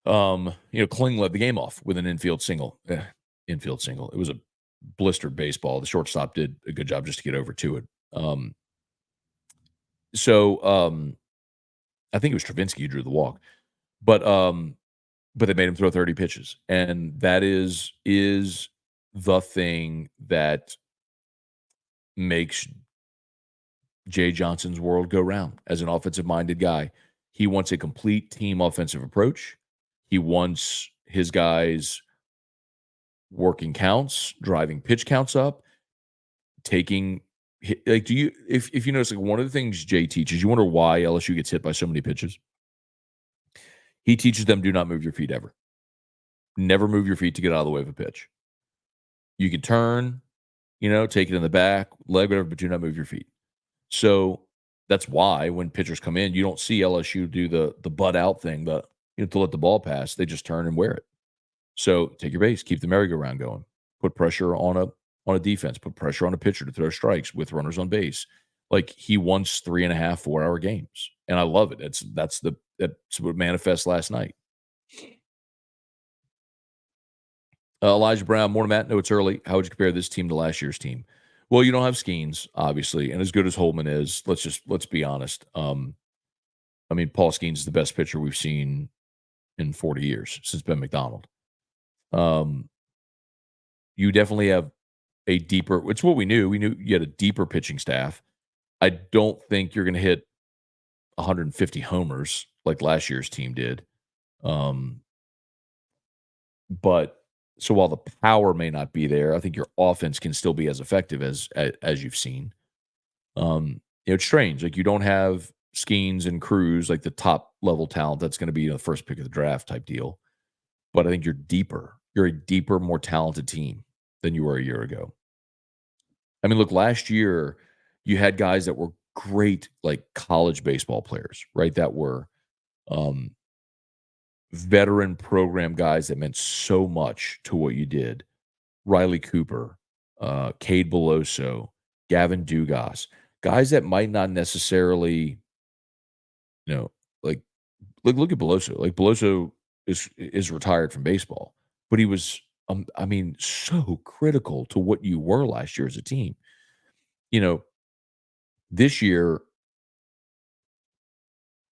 Kling led the game off with an infield single. Infield single. It was a blistered baseball. The shortstop did a good job just to get over to it. I think it was Stravinsky who drew the walk, but they made him throw 30 pitches, and that is the thing that makes Jay Johnson's world go round as an offensive-minded guy. He wants a complete team offensive approach. He wants his guys working counts, driving pitch counts up, taking. Like, if you notice, like one of the things Jay teaches, you wonder why LSU gets hit by so many pitches. He teaches them, do not move your feet ever. Never move your feet to get out of the way of a pitch. You can turn, take it in the back, leg, whatever, but do not move your feet. So that's why when pitchers come in, you don't see LSU do the butt out thing, to let the ball pass. They just turn and wear it. So take your base, keep the merry-go-round going, put pressure on a defense, put pressure on a pitcher to throw strikes with runners on base. Like, he wants 3.5, 4-hour games. And I love it. That's what manifests last night. Elijah Brown, morning, Matt. No, it's early. How would you compare this team to last year's team? Well, you don't have Skeens, obviously, and as good as Holman is, let's be honest. Paul Skeens is the best pitcher we've seen in 40 years since Ben McDonald. You definitely have a deeper. It's what we knew. We knew you had a deeper pitching staff. I don't think you're going to hit 150 homers like last year's team did. But so while the power may not be there, I think your offense can still be as effective as you've seen. It's strange. Like, you don't have Skeens and Cruz, like the top level talent that's going to be the first pick of the draft type deal. But I think you're deeper. You're a deeper, more talented team than you were a year ago. Look, last year you had guys that were great, like college baseball players, right? That were veteran program guys that meant so much to what you did. Riley Cooper, Cade Beloso, Gavin Dugas, guys that might not necessarily, like look at Beloso. Like, Beloso is retired from baseball, but he was, so critical to what you were last year as a team. This year,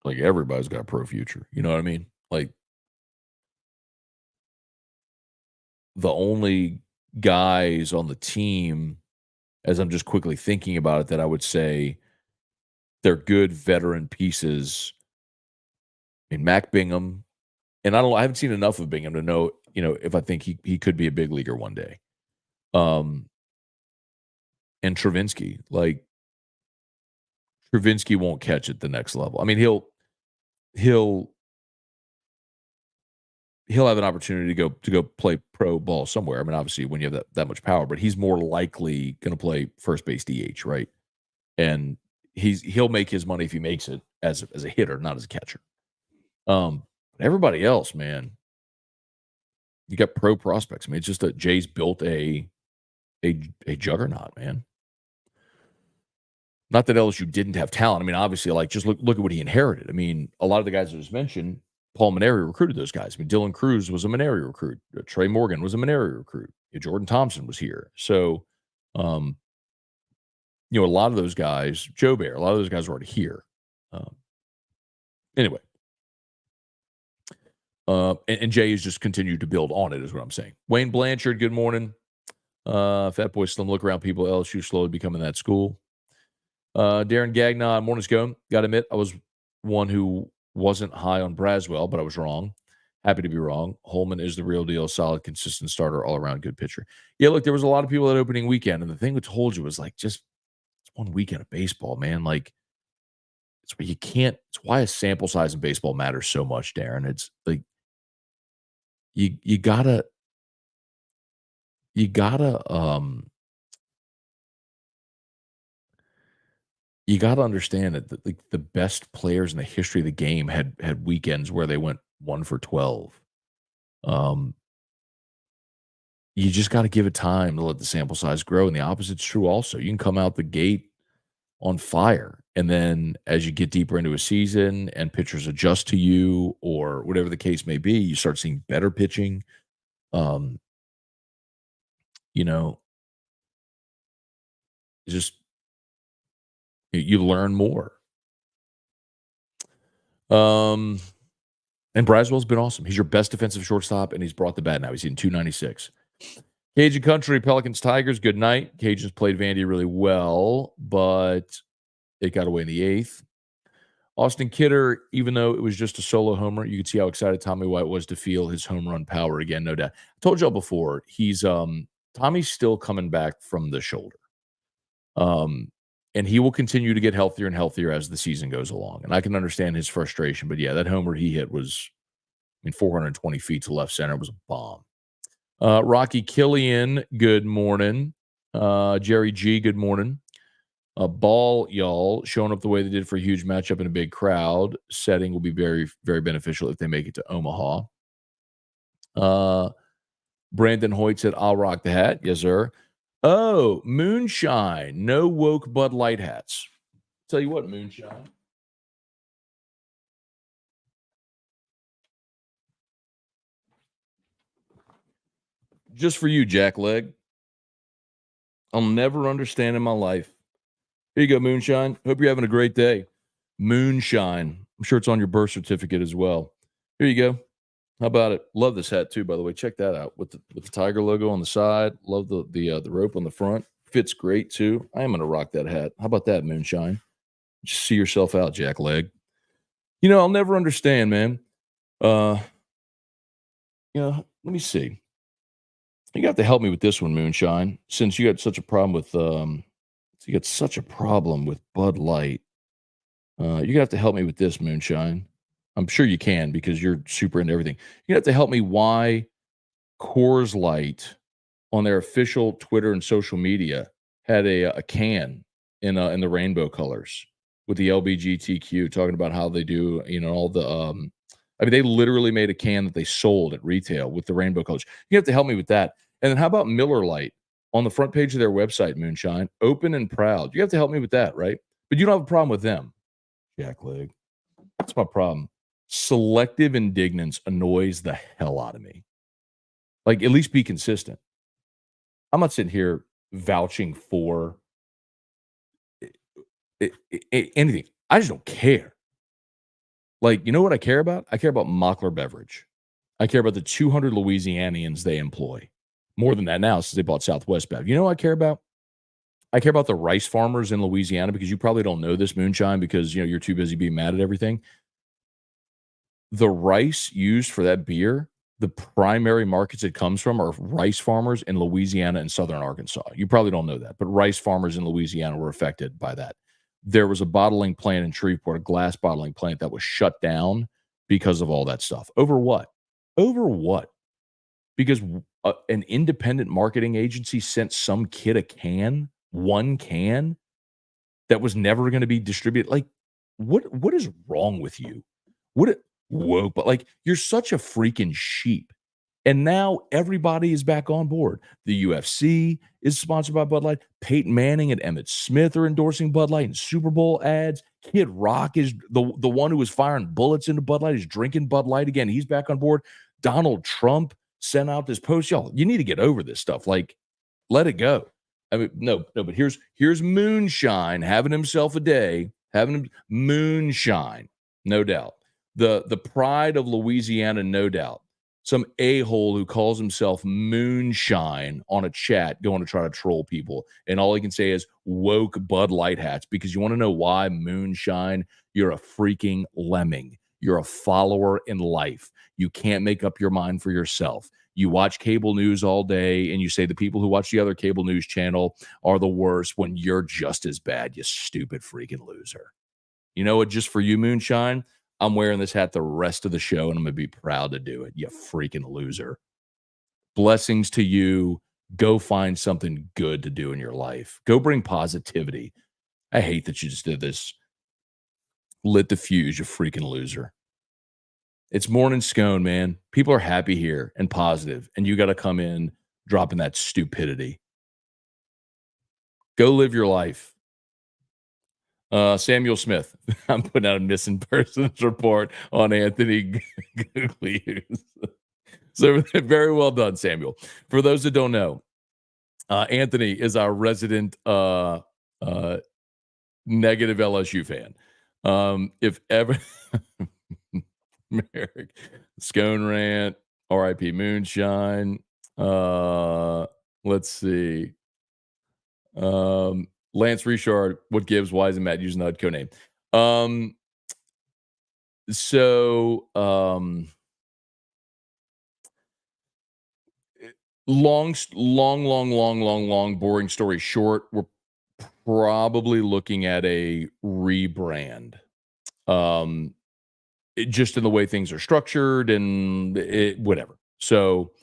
like, everybody's got a pro future. You know what I mean? Like, the only guys on the team, as I'm just quickly thinking about it, that I would say they're good veteran pieces. Mac Bingham, and I haven't seen enough of Bingham to know, if I think he could be a big leaguer one day. and Travinsky. Like, Travinsky won't catch at the next level. I mean, he'll have an opportunity to go play pro ball somewhere. I mean, obviously, when you have that much power, but he's more likely going to play first base DH, right? And he'll make his money if he makes it as a hitter, not as a catcher. Everybody else, man, you got pro prospects. I mean, it's just that Jay's built a juggernaut, man. Not that LSU didn't have talent. I mean, obviously, like, just look at what he inherited. I mean, a lot of the guys that was mentioned, Paul Maneri recruited those guys. I mean, Dylan Cruz was a Maneri recruit. Trey Morgan was a Maneri recruit. Jordan Thompson was here. So, a lot of those guys, Joe Bear, a lot of those guys were already here. Anyway. And Jay has just continued to build on it, is what I'm saying. Wayne Blanchard, good morning. Fat Boy Slim, look around people. LSU slowly becoming that school. Darren Gagnon, morning Scone. Got to admit, I was one who wasn't high on Braswell, but I was wrong. Happy to be wrong. Holman is the real deal. Solid, consistent starter, all around good pitcher. Yeah, look, there was a lot of people that opening weekend, and the thing that told you was like, just it's one weekend of baseball, man. Like, it's where you can't. It's why a sample size in baseball matters so much, Darren. It's like you gotta you gotta understand that the best players in the history of the game had weekends where they went 1 for 12. You just got to give it time to let the sample size grow, and the opposite's true also. You can come out the gate on fire, and then as you get deeper into a season and pitchers adjust to you or whatever the case may be, you start seeing better pitching. Just you learn more. And Braswell's been awesome. He's your best defensive shortstop, and he's brought the bat now. He's hitting 296. Cajun Country, Pelicans, Tigers, good night. Cajuns played Vandy really well, but it got away in the 8th. Austin Kidder, even though it was just a solo homer, you could see how excited Tommy White was to feel his home run power again, no doubt. I told y'all before, he's Tommy's still coming back from the shoulder. And he will continue to get healthier and healthier as the season goes along. And I can understand his frustration, but yeah, that homer he hit was, 420 feet to left center. It was a bomb. Rocky Killian, good morning. Jerry G, good morning. Ball, y'all, showing up the way they did for a huge matchup in a big crowd setting will be very, very beneficial if they make it to Omaha. Brandon Hoyt said, I'll rock the hat. Yes, sir. Oh, moonshine. No woke Bud Light hats. Tell you what, moonshine. Just for you, Jack Leg. I'll never understand in my life. Here you go, moonshine. Hope you're having a great day. Moonshine. I'm sure it's on your birth certificate as well. Here you go. How about it? Love this hat too, by the way. Check that out with the tiger logo on the side. Love the rope on the front. Fits great too. I am gonna rock that hat. How about that, moonshine? Just see yourself out, Jack Leg. I'll never understand, man. Let me see. You got to help me with this one, moonshine. Since you got such a problem with Bud Light, you have to help me with this, moonshine. I'm sure you can because you're super into everything. You have to help me why Coors Light on their official Twitter and social media had a can in the rainbow colors with the LBGTQ, talking about how they do, all the they literally made a can that they sold at retail with the rainbow colors. You have to help me with that. And then how about Miller Lite on the front page of their website, moonshine, open and proud. You have to help me with that, right? But you don't have a problem with them, Jack Leg. That's my problem. Selective indignance annoys the hell out of me. Like, at least be consistent. I'm not sitting here vouching for anything. I just don't care. Like, you know what I care about? I care about Mockler Beverage. I care about the 200 Louisianians they employ. More than that now since they bought Southwest Bev. You know what I care about? I care about the rice farmers in Louisiana, because you probably don't know this, moonshine, because you're too busy being mad at everything. The rice used for that beer the primary markets it comes from are rice farmers in Louisiana and southern Arkansas. You probably don't know that, but rice farmers in Louisiana were affected by that. There was a bottling plant in Shreveport, a glass bottling plant that was shut down because of all that stuff. Over what? Over what? Because an independent marketing agency sent some kid a can, one can, that was never going to be distributed. Like, what is wrong with you? Whoa, but like, you're such a freaking sheep. And now everybody is back on board. The UFC is sponsored by Bud Light. Peyton Manning and Emmitt Smith are endorsing Bud Light in Super Bowl ads. Kid Rock is the one who was firing bullets into Bud Light is drinking Bud Light again. He's back on board. Donald Trump sent out this post. Y'all, you need to get over this stuff. Like, let it go. I mean, no, but here's Moonshine having himself a day, having him moonshine, no doubt. The pride of Louisiana, no doubt. Some a-hole who calls himself Moonshine on a chat going to try to troll people. And all he can say is woke Bud Light hats, because you want to know why, Moonshine? You're a freaking lemming. You're a follower in life. You can't make up your mind for yourself. You watch cable news all day and you say the people who watch the other cable news channel are the worst when you're just as bad, you stupid freaking loser. You know what? Just for you, Moonshine, I'm wearing this hat the rest of the show, and I'm going to be proud to do it, you freaking loser. Blessings to you. Go find something good to do in your life. Go bring positivity. I hate that you just did this. Lit the fuse, you freaking loser. It's morning Scone, man. People are happy here and positive, and you got to come in dropping that stupidity. Go live your life. Samuel Smith. I'm putting out a missing persons report on Anthony Guglielmus. So very well done, Samuel. For those that don't know, Anthony is our resident negative LSU fan. If ever Merrick, Scone rant, RIP Moonshine. Let's see. Lance Richard, what gives? Why isn't Matt using the HUDCO name? Long, boring story short, we're probably looking at a rebrand. Just in the way things are structured and whatever. So,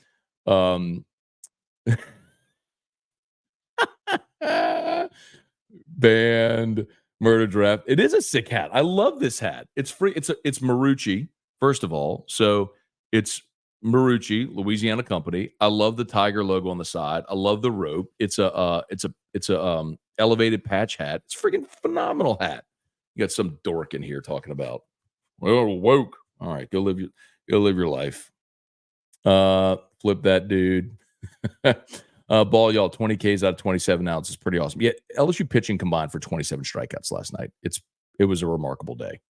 band murder draft. It is a sick hat. I love this hat. It's free. It's Marucci, first of all. So it's Marucci, Louisiana company. I love the tiger logo on the side. I love the rope. It's a elevated patch hat. It's a freaking phenomenal hat. You got some dork in here talking about, well, woke. All right, go live your life. Flip that dude. Ball, y'all, 20 Ks out of 27 outs is pretty awesome. Yeah, LSU pitching combined for 27 strikeouts last night. It was a remarkable day.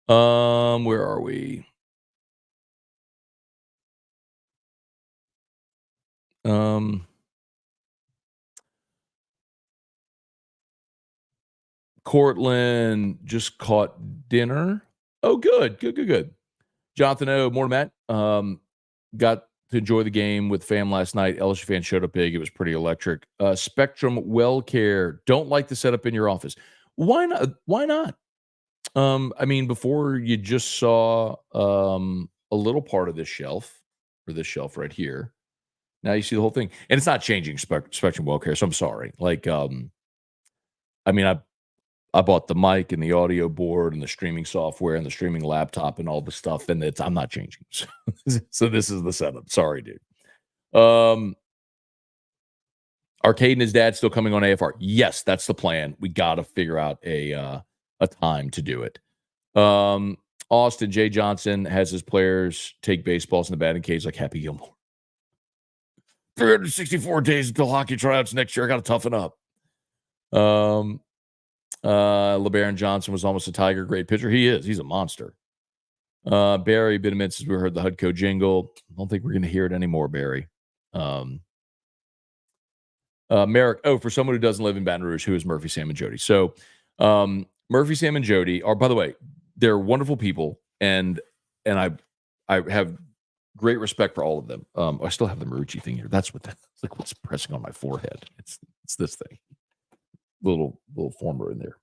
Where are we? Cortland just caught dinner. Oh, good. Jonathan O, more Matt. Got to enjoy the game with fam last night. LSU fans showed up big. It was pretty electric. Spectrum Well Care. Don't like the setup in your office. Why not? I mean, before you just saw a little part of this shelf, or this shelf right here. Now you see the whole thing. And it's not changing Spectrum Well Care, so I'm sorry. Like, I mean, I bought the mic and the audio board and the streaming software and the streaming laptop and all the stuff, and I'm not changing. So this is the setup. Sorry, dude. Arcade and his dad still coming on AFR. Yes, that's the plan. We got to figure out a time to do it. Austin Jay Johnson has his players take baseballs in the batting cage like Happy Gilmore. 364 days until hockey tryouts next year. I got to toughen up. LeBaron Johnson was almost a Tiger. Great pitcher. He is. He's a monster. Barry, been a minute since we heard the HUDCO jingle. I don't think we're going to hear it anymore, Barry. Merrick, for someone who doesn't live in Baton Rouge, who is Murphy, Sam, and Jody? So Murphy, Sam, and Jody are, by the way, they're wonderful people, and I I have great respect for all of them. I still have the Marucci thing here. That's it's like what's pressing on my forehead. It's this thing. Little former in there.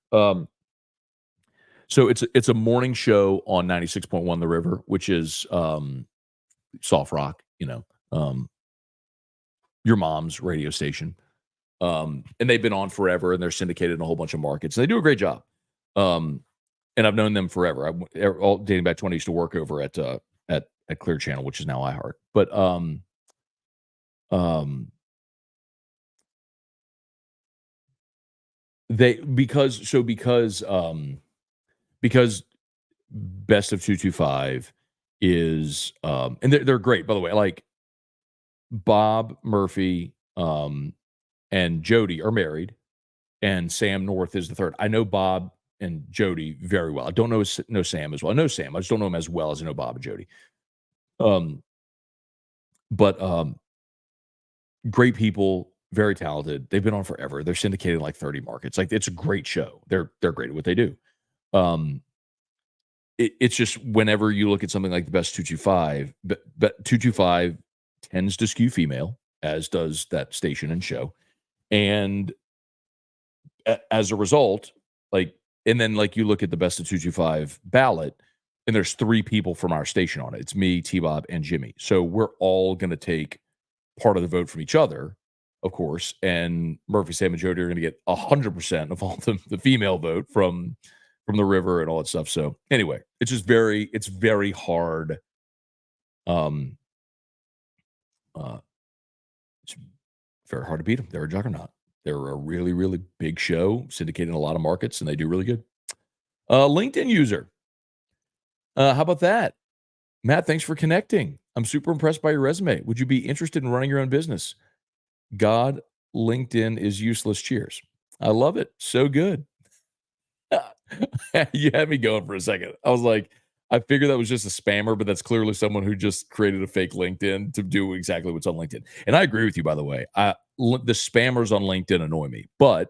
So it's a morning show on 96.1 The River, which is soft rock, your mom's radio station. And they've been on forever, and they're syndicated in a whole bunch of markets. And they do a great job. And I've known them forever. All dating back to when I used to work over at Clear Channel, which is now iHeart. But because Best of 225 is and they're great, by the way. Like Bob Murphy and Jody are married, and Sam North is the third. I know Bob and Jody very well. I don't know Sam as well. I know Sam. I just don't know him as well as I know Bob and Jody. But great people, very talented. They've been on forever. They're syndicated in like 30 markets. Like it's a great show. They're great at what they do. It's just whenever you look at something like the Best 225, but 225 tends to skew female, as does that station and show. And as a result, and then you look at the Best of 225 ballot, and there's 3 people from our station on it. It's me, T-Bob, and Jimmy. So we're all going to take part of the vote from each other, of course. And Murphy, Sam, and Jody are going to get 100% of all the female vote from the river and all that stuff. So anyway, it's just very hard. It's very hard to beat them. They're a juggernaut. They're a really, really big show, syndicated in a lot of markets, and they do really good. LinkedIn user. How about that? Matt, thanks for connecting. I'm super impressed by your resume. Would you be interested in running your own business? God, LinkedIn is useless. Cheers. I love it. So good. You had me going for a second. I was like, I figured that was just a spammer, but that's clearly someone who just created a fake LinkedIn to do exactly what's on LinkedIn. And I agree with you, by the way. The spammers on LinkedIn annoy me, but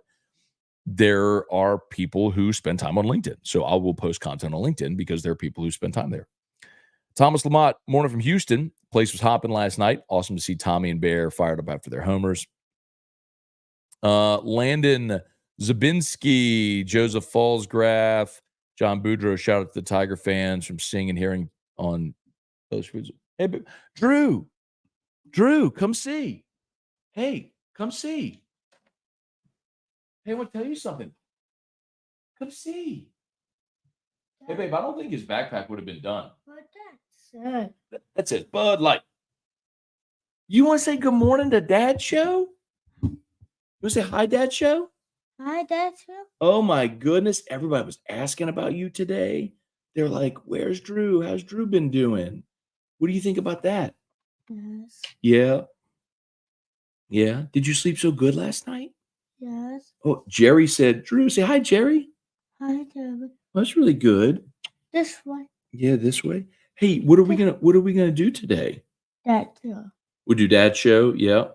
there are people who spend time on LinkedIn. So I will post content on LinkedIn because there are people who spend time there. Thomas Lamont, morning from Houston. Place was hopping last night. Awesome to see Tommy and Bear fired up after their homers. Landon Zabinski, Joseph Fallsgraf, John Boudreaux, shout out to the Tiger fans from seeing and hearing on those foods. Hey, Drew, come see. Hey, come see. Hey, I want to tell you something. Come see. Hey, babe, I don't think his backpack would have been done. That's it. Bud Light. You want to say good morning to Dad Show? You want to say hi, Dad Show? Hi, Dad Show. Oh, my goodness. Everybody was asking about you today. They're like, where's Drew? How's Drew been doing? What do you think about that? Yes. Yeah. Yeah. Did you sleep so good last night? Yes. Oh, Jerry said, Drew, say hi, Jerry. Hi, Jerry. Well, that's really good. This way. Yeah, this way. Hey, what are we gonna do today? Dad Show. We'll do Dad's show, yeah.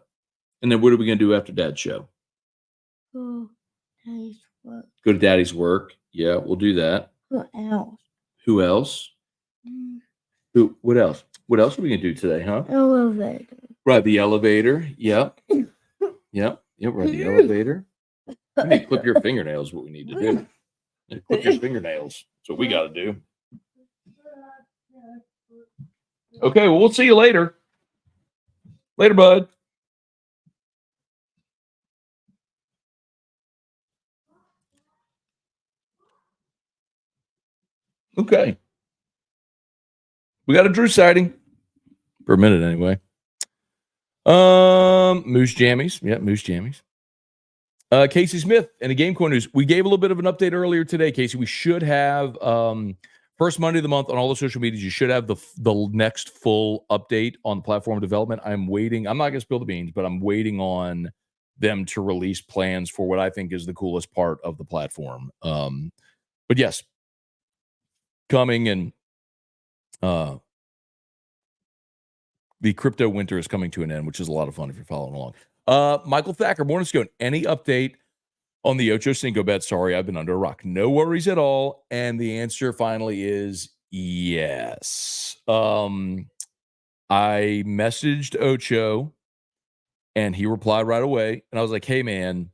And then what are we gonna do after Dad's show? Go Daddy's work. Go to Daddy's work. Yeah, we'll do that. Who else? Who else? What else? What else are we gonna do today, huh? Elevator. Ride the elevator. Yep. Yep. Ride the elevator. You need to clip your fingernails. What we need to do. Clip your fingernails. That's what we got to do. Okay. Well, we'll see you later. Later, bud. Okay. We got a Drew sighting for a minute anyway. Moose Jammies. Yeah, Moose Jammies. Casey Smith and the Game Coin News. We gave a little bit of an update earlier today, Casey. We should have first Monday of the month on all the social medias. You should have the next full update on the platform development. I'm waiting. I'm not going to spill the beans, but I'm waiting on them to release plans for what I think is the coolest part of the platform. But yes, coming, and the crypto winter is coming to an end, which is a lot of fun if you're following along. Michael Thacker, morning, Scone. Any update on the Ocho Cinco bet? Sorry, I've been under a rock. No worries at all. And the answer finally is Yes. I messaged Ocho and he replied right away. And I was like, hey man,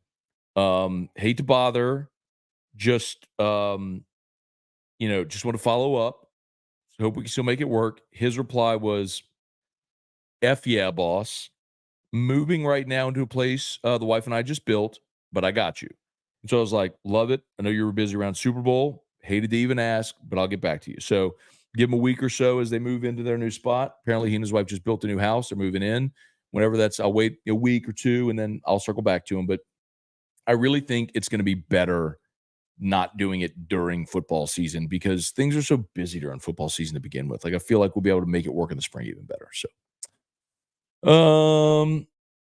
hate to bother. Just just want to follow up. Hope we can still make it work. His reply was, F yeah, boss. Moving right now into a place the wife and I just built, but I got you. And so I was like, love it. I know you were busy around Super Bowl. Hated to even ask, but I'll get back to you. So give them a week or so as they move into their new spot. Apparently, he and his wife just built a new house. They're moving in. Whenever that's, I'll wait a week or two and then I'll circle back to him. But I really think it's going to be better not doing it during football season because things are so busy during football season to begin with. Like, I feel like we'll be able to make it work in the spring even better. So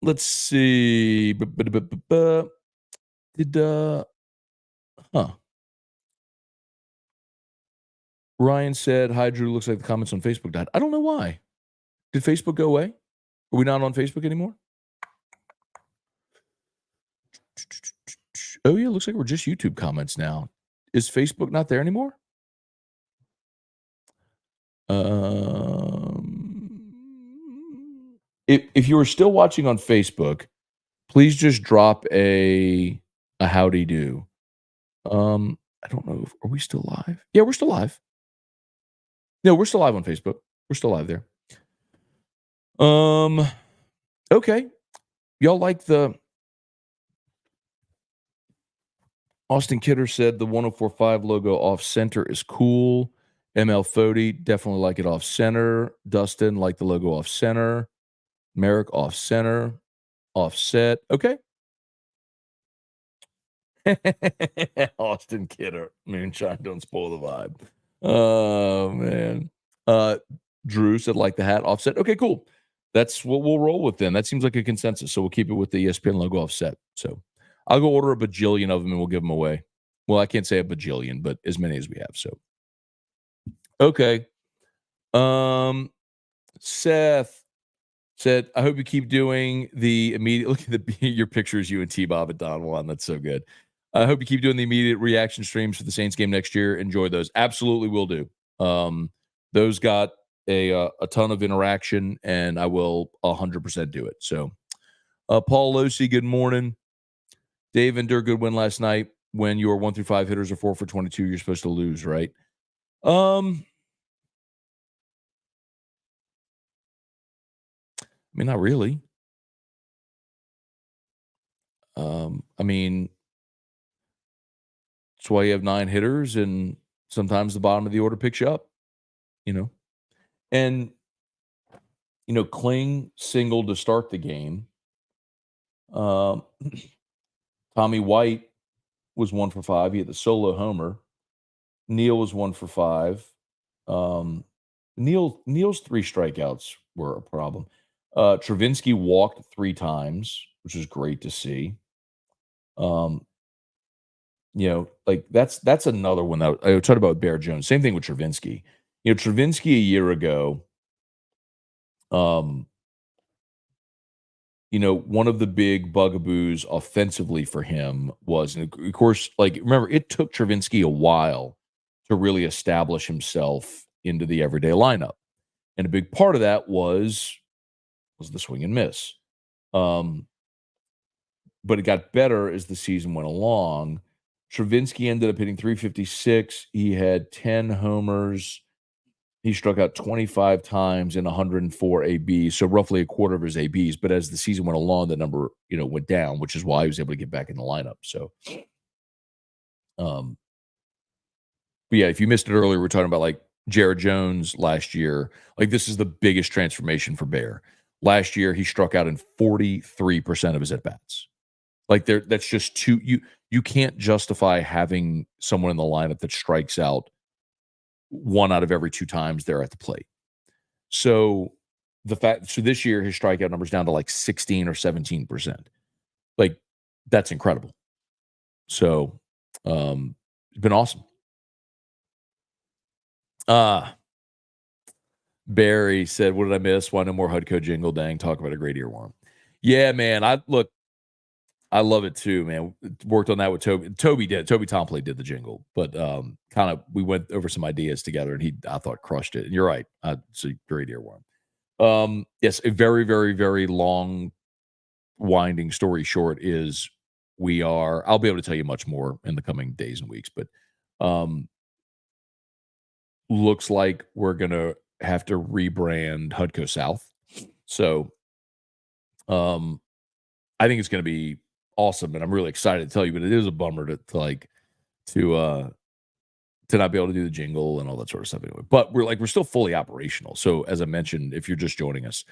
let's see. Did Ryan said, hi, Drew. Looks like the comments on Facebook died. I don't know why. Did Facebook go away? Are we not on Facebook anymore? Oh, yeah. Looks like we're just YouTube comments now. Is Facebook not there anymore? If you are still watching on Facebook, please just drop a howdy do. I don't know. Are we still live? Yeah, we're still live. No, we're still live on Facebook. We're still live there. Okay. Y'all like the Austin Kidder said the 1045 logo off center is cool. ML Fody, definitely like it off center. Dustin, like the logo off center. Merrick, off center. Offset. Okay. Austin Kidder. Moonshine, don't spoil the vibe. Oh, man. Drew said, like the hat offset. Okay, cool. That's what we'll roll with then. That seems like a consensus. So we'll keep it with the ESPN logo offset. So I'll go order a bajillion of them and we'll give them away. Well, I can't say a bajillion, but as many as we have. So, okay. Seth said, I hope you keep doing the immediate look at your pictures, you and T-Bob at Don Juan. That's so good. I hope you keep doing the immediate reaction streams for the Saints game next year. Enjoy those. Absolutely will do. Those got a ton of interaction, and I will 100% do it. So, Paul Losi, good morning. Dave and Dur, good win last night. When your 1 through 5 hitters are 4 for 22, you're supposed to lose, right? I mean, not really. I mean, that's why you have 9 hitters, and sometimes the bottom of the order picks you up, And, Kling singled to start the game. Tommy White was 1 for 5. He had the solo homer. Neal was 1 for 5. Neal's 3 strikeouts were a problem. Travinsky walked 3 times, which is great to see. Like that's another one that I talked about Bear Jones. Same thing with Travinsky. Travinsky a year ago, one of the big bugaboos offensively for him was, and of course, like, remember, it took Travinsky a while to really establish himself into the everyday lineup. And a big part of that was the swing and miss. But it got better as the season went along. Travinsky ended up hitting 356. He had 10 homers. He struck out 25 times in 104 ABs, so roughly a quarter of his ABs. But as the season went along, the number, went down, which is why he was able to get back in the lineup. So, but yeah, if you missed it earlier, we're talking about like Jared Jones last year. Like, this is the biggest transformation for Bear. Last year, he struck out in 43% of his at bats. Like, that's just too. You can't justify having someone in the lineup that strikes out 1 out of every 2 times they're at the plate. So this year his strikeout number's down to like 16 or 17%. Like, that's incredible. So it's been awesome. Barry said, what did I miss? Why no more Hudco jingle? Dang, talk about a great earworm. Yeah, man. I love it too, man. Worked on that with Toby. Toby Tomplay did the jingle, but kind of we went over some ideas together, and I thought crushed it. And you're right, it's a great earworm. Yes, a very, very, very long, winding story short is I'll be able to tell you much more in the coming days and weeks, but looks like we're gonna have to rebrand Hudco South. So I think it's gonna be awesome, and I'm really excited to tell you, but it is a bummer to not be able to do the jingle and all that sort of stuff anyway. But we're still fully operational. So as I mentioned, if you're just joining us,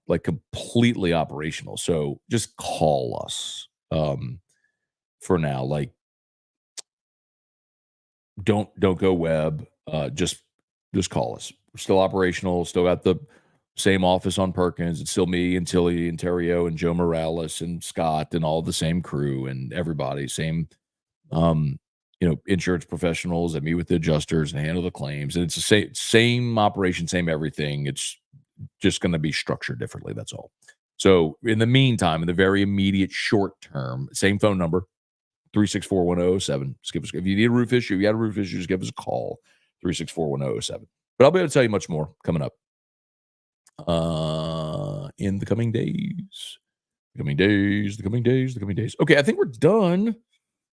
like completely operational. So just call us for now. Like don't go web. Just call us. We're still operational, still got the same office on Perkins. It's still me and Tilly and Terrio and Joe Morales and Scott and all the same crew and everybody. Same insurance professionals that meet with the adjusters and handle the claims. And it's the same operation, same everything. It's just going to be structured differently. That's all. So in the meantime, in the very immediate short term, same phone number, 364-1007. Just give us, if you need a roof issue, you got a roof issue, just give us a call, 364-1007. But I'll be able to tell you much more coming up in the coming days. The coming days. Okay, I think we're done.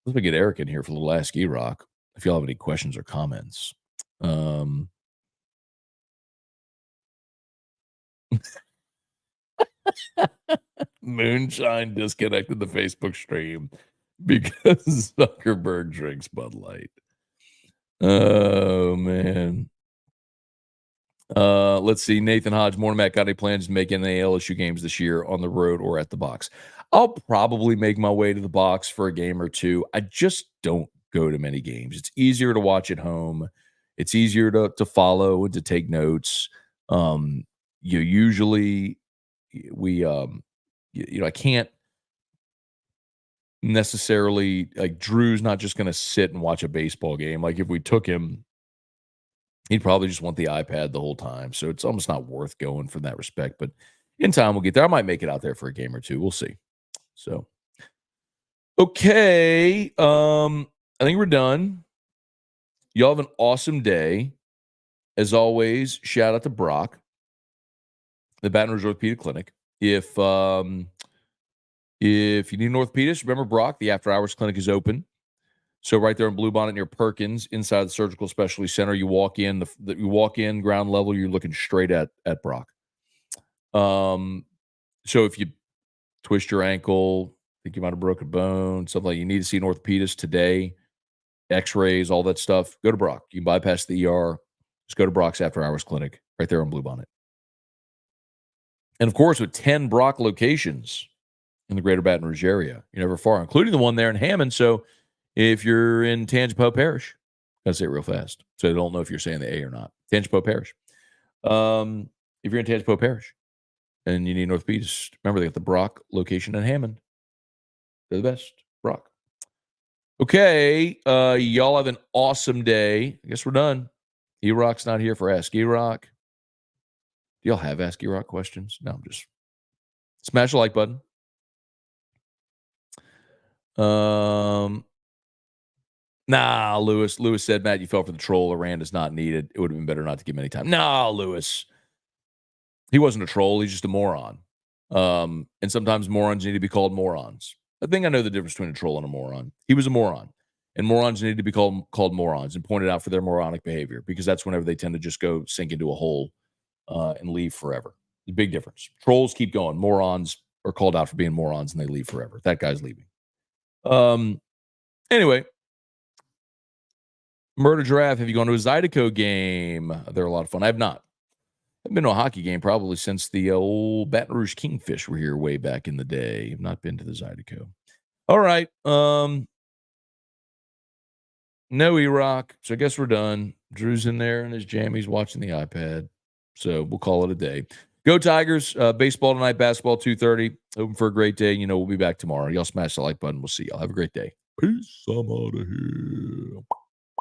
Let's get Eric in here for a little Ask E-Rock. If y'all have any questions or comments. Moonshine disconnected the Facebook stream because Zuckerberg drinks Bud Light. Oh, man. Let's see. Nathan Hodge, morning, Matt. Got any plans to make any LSU games this year on the road or at the box? I'll probably make my way to the box for a game or two. I just don't go to many games. It's easier to watch at home. It's easier to follow and to take notes. Usually I can't necessarily, like, Drew's not just going to sit and watch a baseball game. Like, if we took him, he'd probably just want the iPad the whole time. So it's almost not worth going from that respect. But in time, we'll get there. I might make it out there for a game or two. We'll see. So, okay. I think we're done. Y'all have an awesome day. As always, shout out to Brock, the Baton Rouge Orthopedic Clinic. If you need an orthopedist, remember Brock, the after hours clinic is open. So right there in Bluebonnet near Perkins, inside the Surgical Specialty Center, you walk in, ground level, you're looking straight at Brock. So if you twist your ankle, think you might have broken a bone, something like, you need to see an orthopedist today, x-rays, all that stuff, go to Brock. You can bypass the ER. Just go to Brock's after hours clinic right there in Bluebonnet. And of course, with 10 Brock locations in the greater Baton Rouge area, you're never far, including the one there in Hammond. So if you're in Tangipahoa Parish, I'll say it real fast, so I don't know if you're saying the A or not. Tangipahoa Parish. If you're in Tangipahoa Parish and you need an orthopedist, remember they got the Brock location in Hammond. They're the best. Brock. Okay, y'all have an awesome day. I guess we're done. E-Rock's not here for Ask E-Rock. Do y'all have Ask E-Rock questions? No, I'm just smash the like button. Nah, Lewis. Lewis said, Matt, you fell for the troll. Iran is not needed. It would have been better not to give him any time. Nah, Lewis. He wasn't a troll. He's just a moron. And sometimes morons need to be called morons. I think I know the difference between a troll and a moron. He was a moron. And morons need to be called morons and pointed out for their moronic behavior, because that's whenever they tend to just go sink into a hole and leave forever. The big difference. Trolls keep going. Morons are called out for being morons and they leave forever. That guy's leaving. Anyway, Murder Giraffe, have you gone to a Zydeco game? They're a lot of fun. I have not. I've been to a hockey game probably since the old Baton Rouge Kingfish were here way back in the day. I've not been to the Zydeco. All right. No E-Rock. So I guess we're done. Drew's in there in his jammies watching the iPad. So we'll call it a day. Go Tigers. Baseball tonight, basketball 2:30. Hoping for a great day. We'll be back tomorrow. Y'all smash the like button. We'll see y'all. Have a great day. Peace. I'm out of here.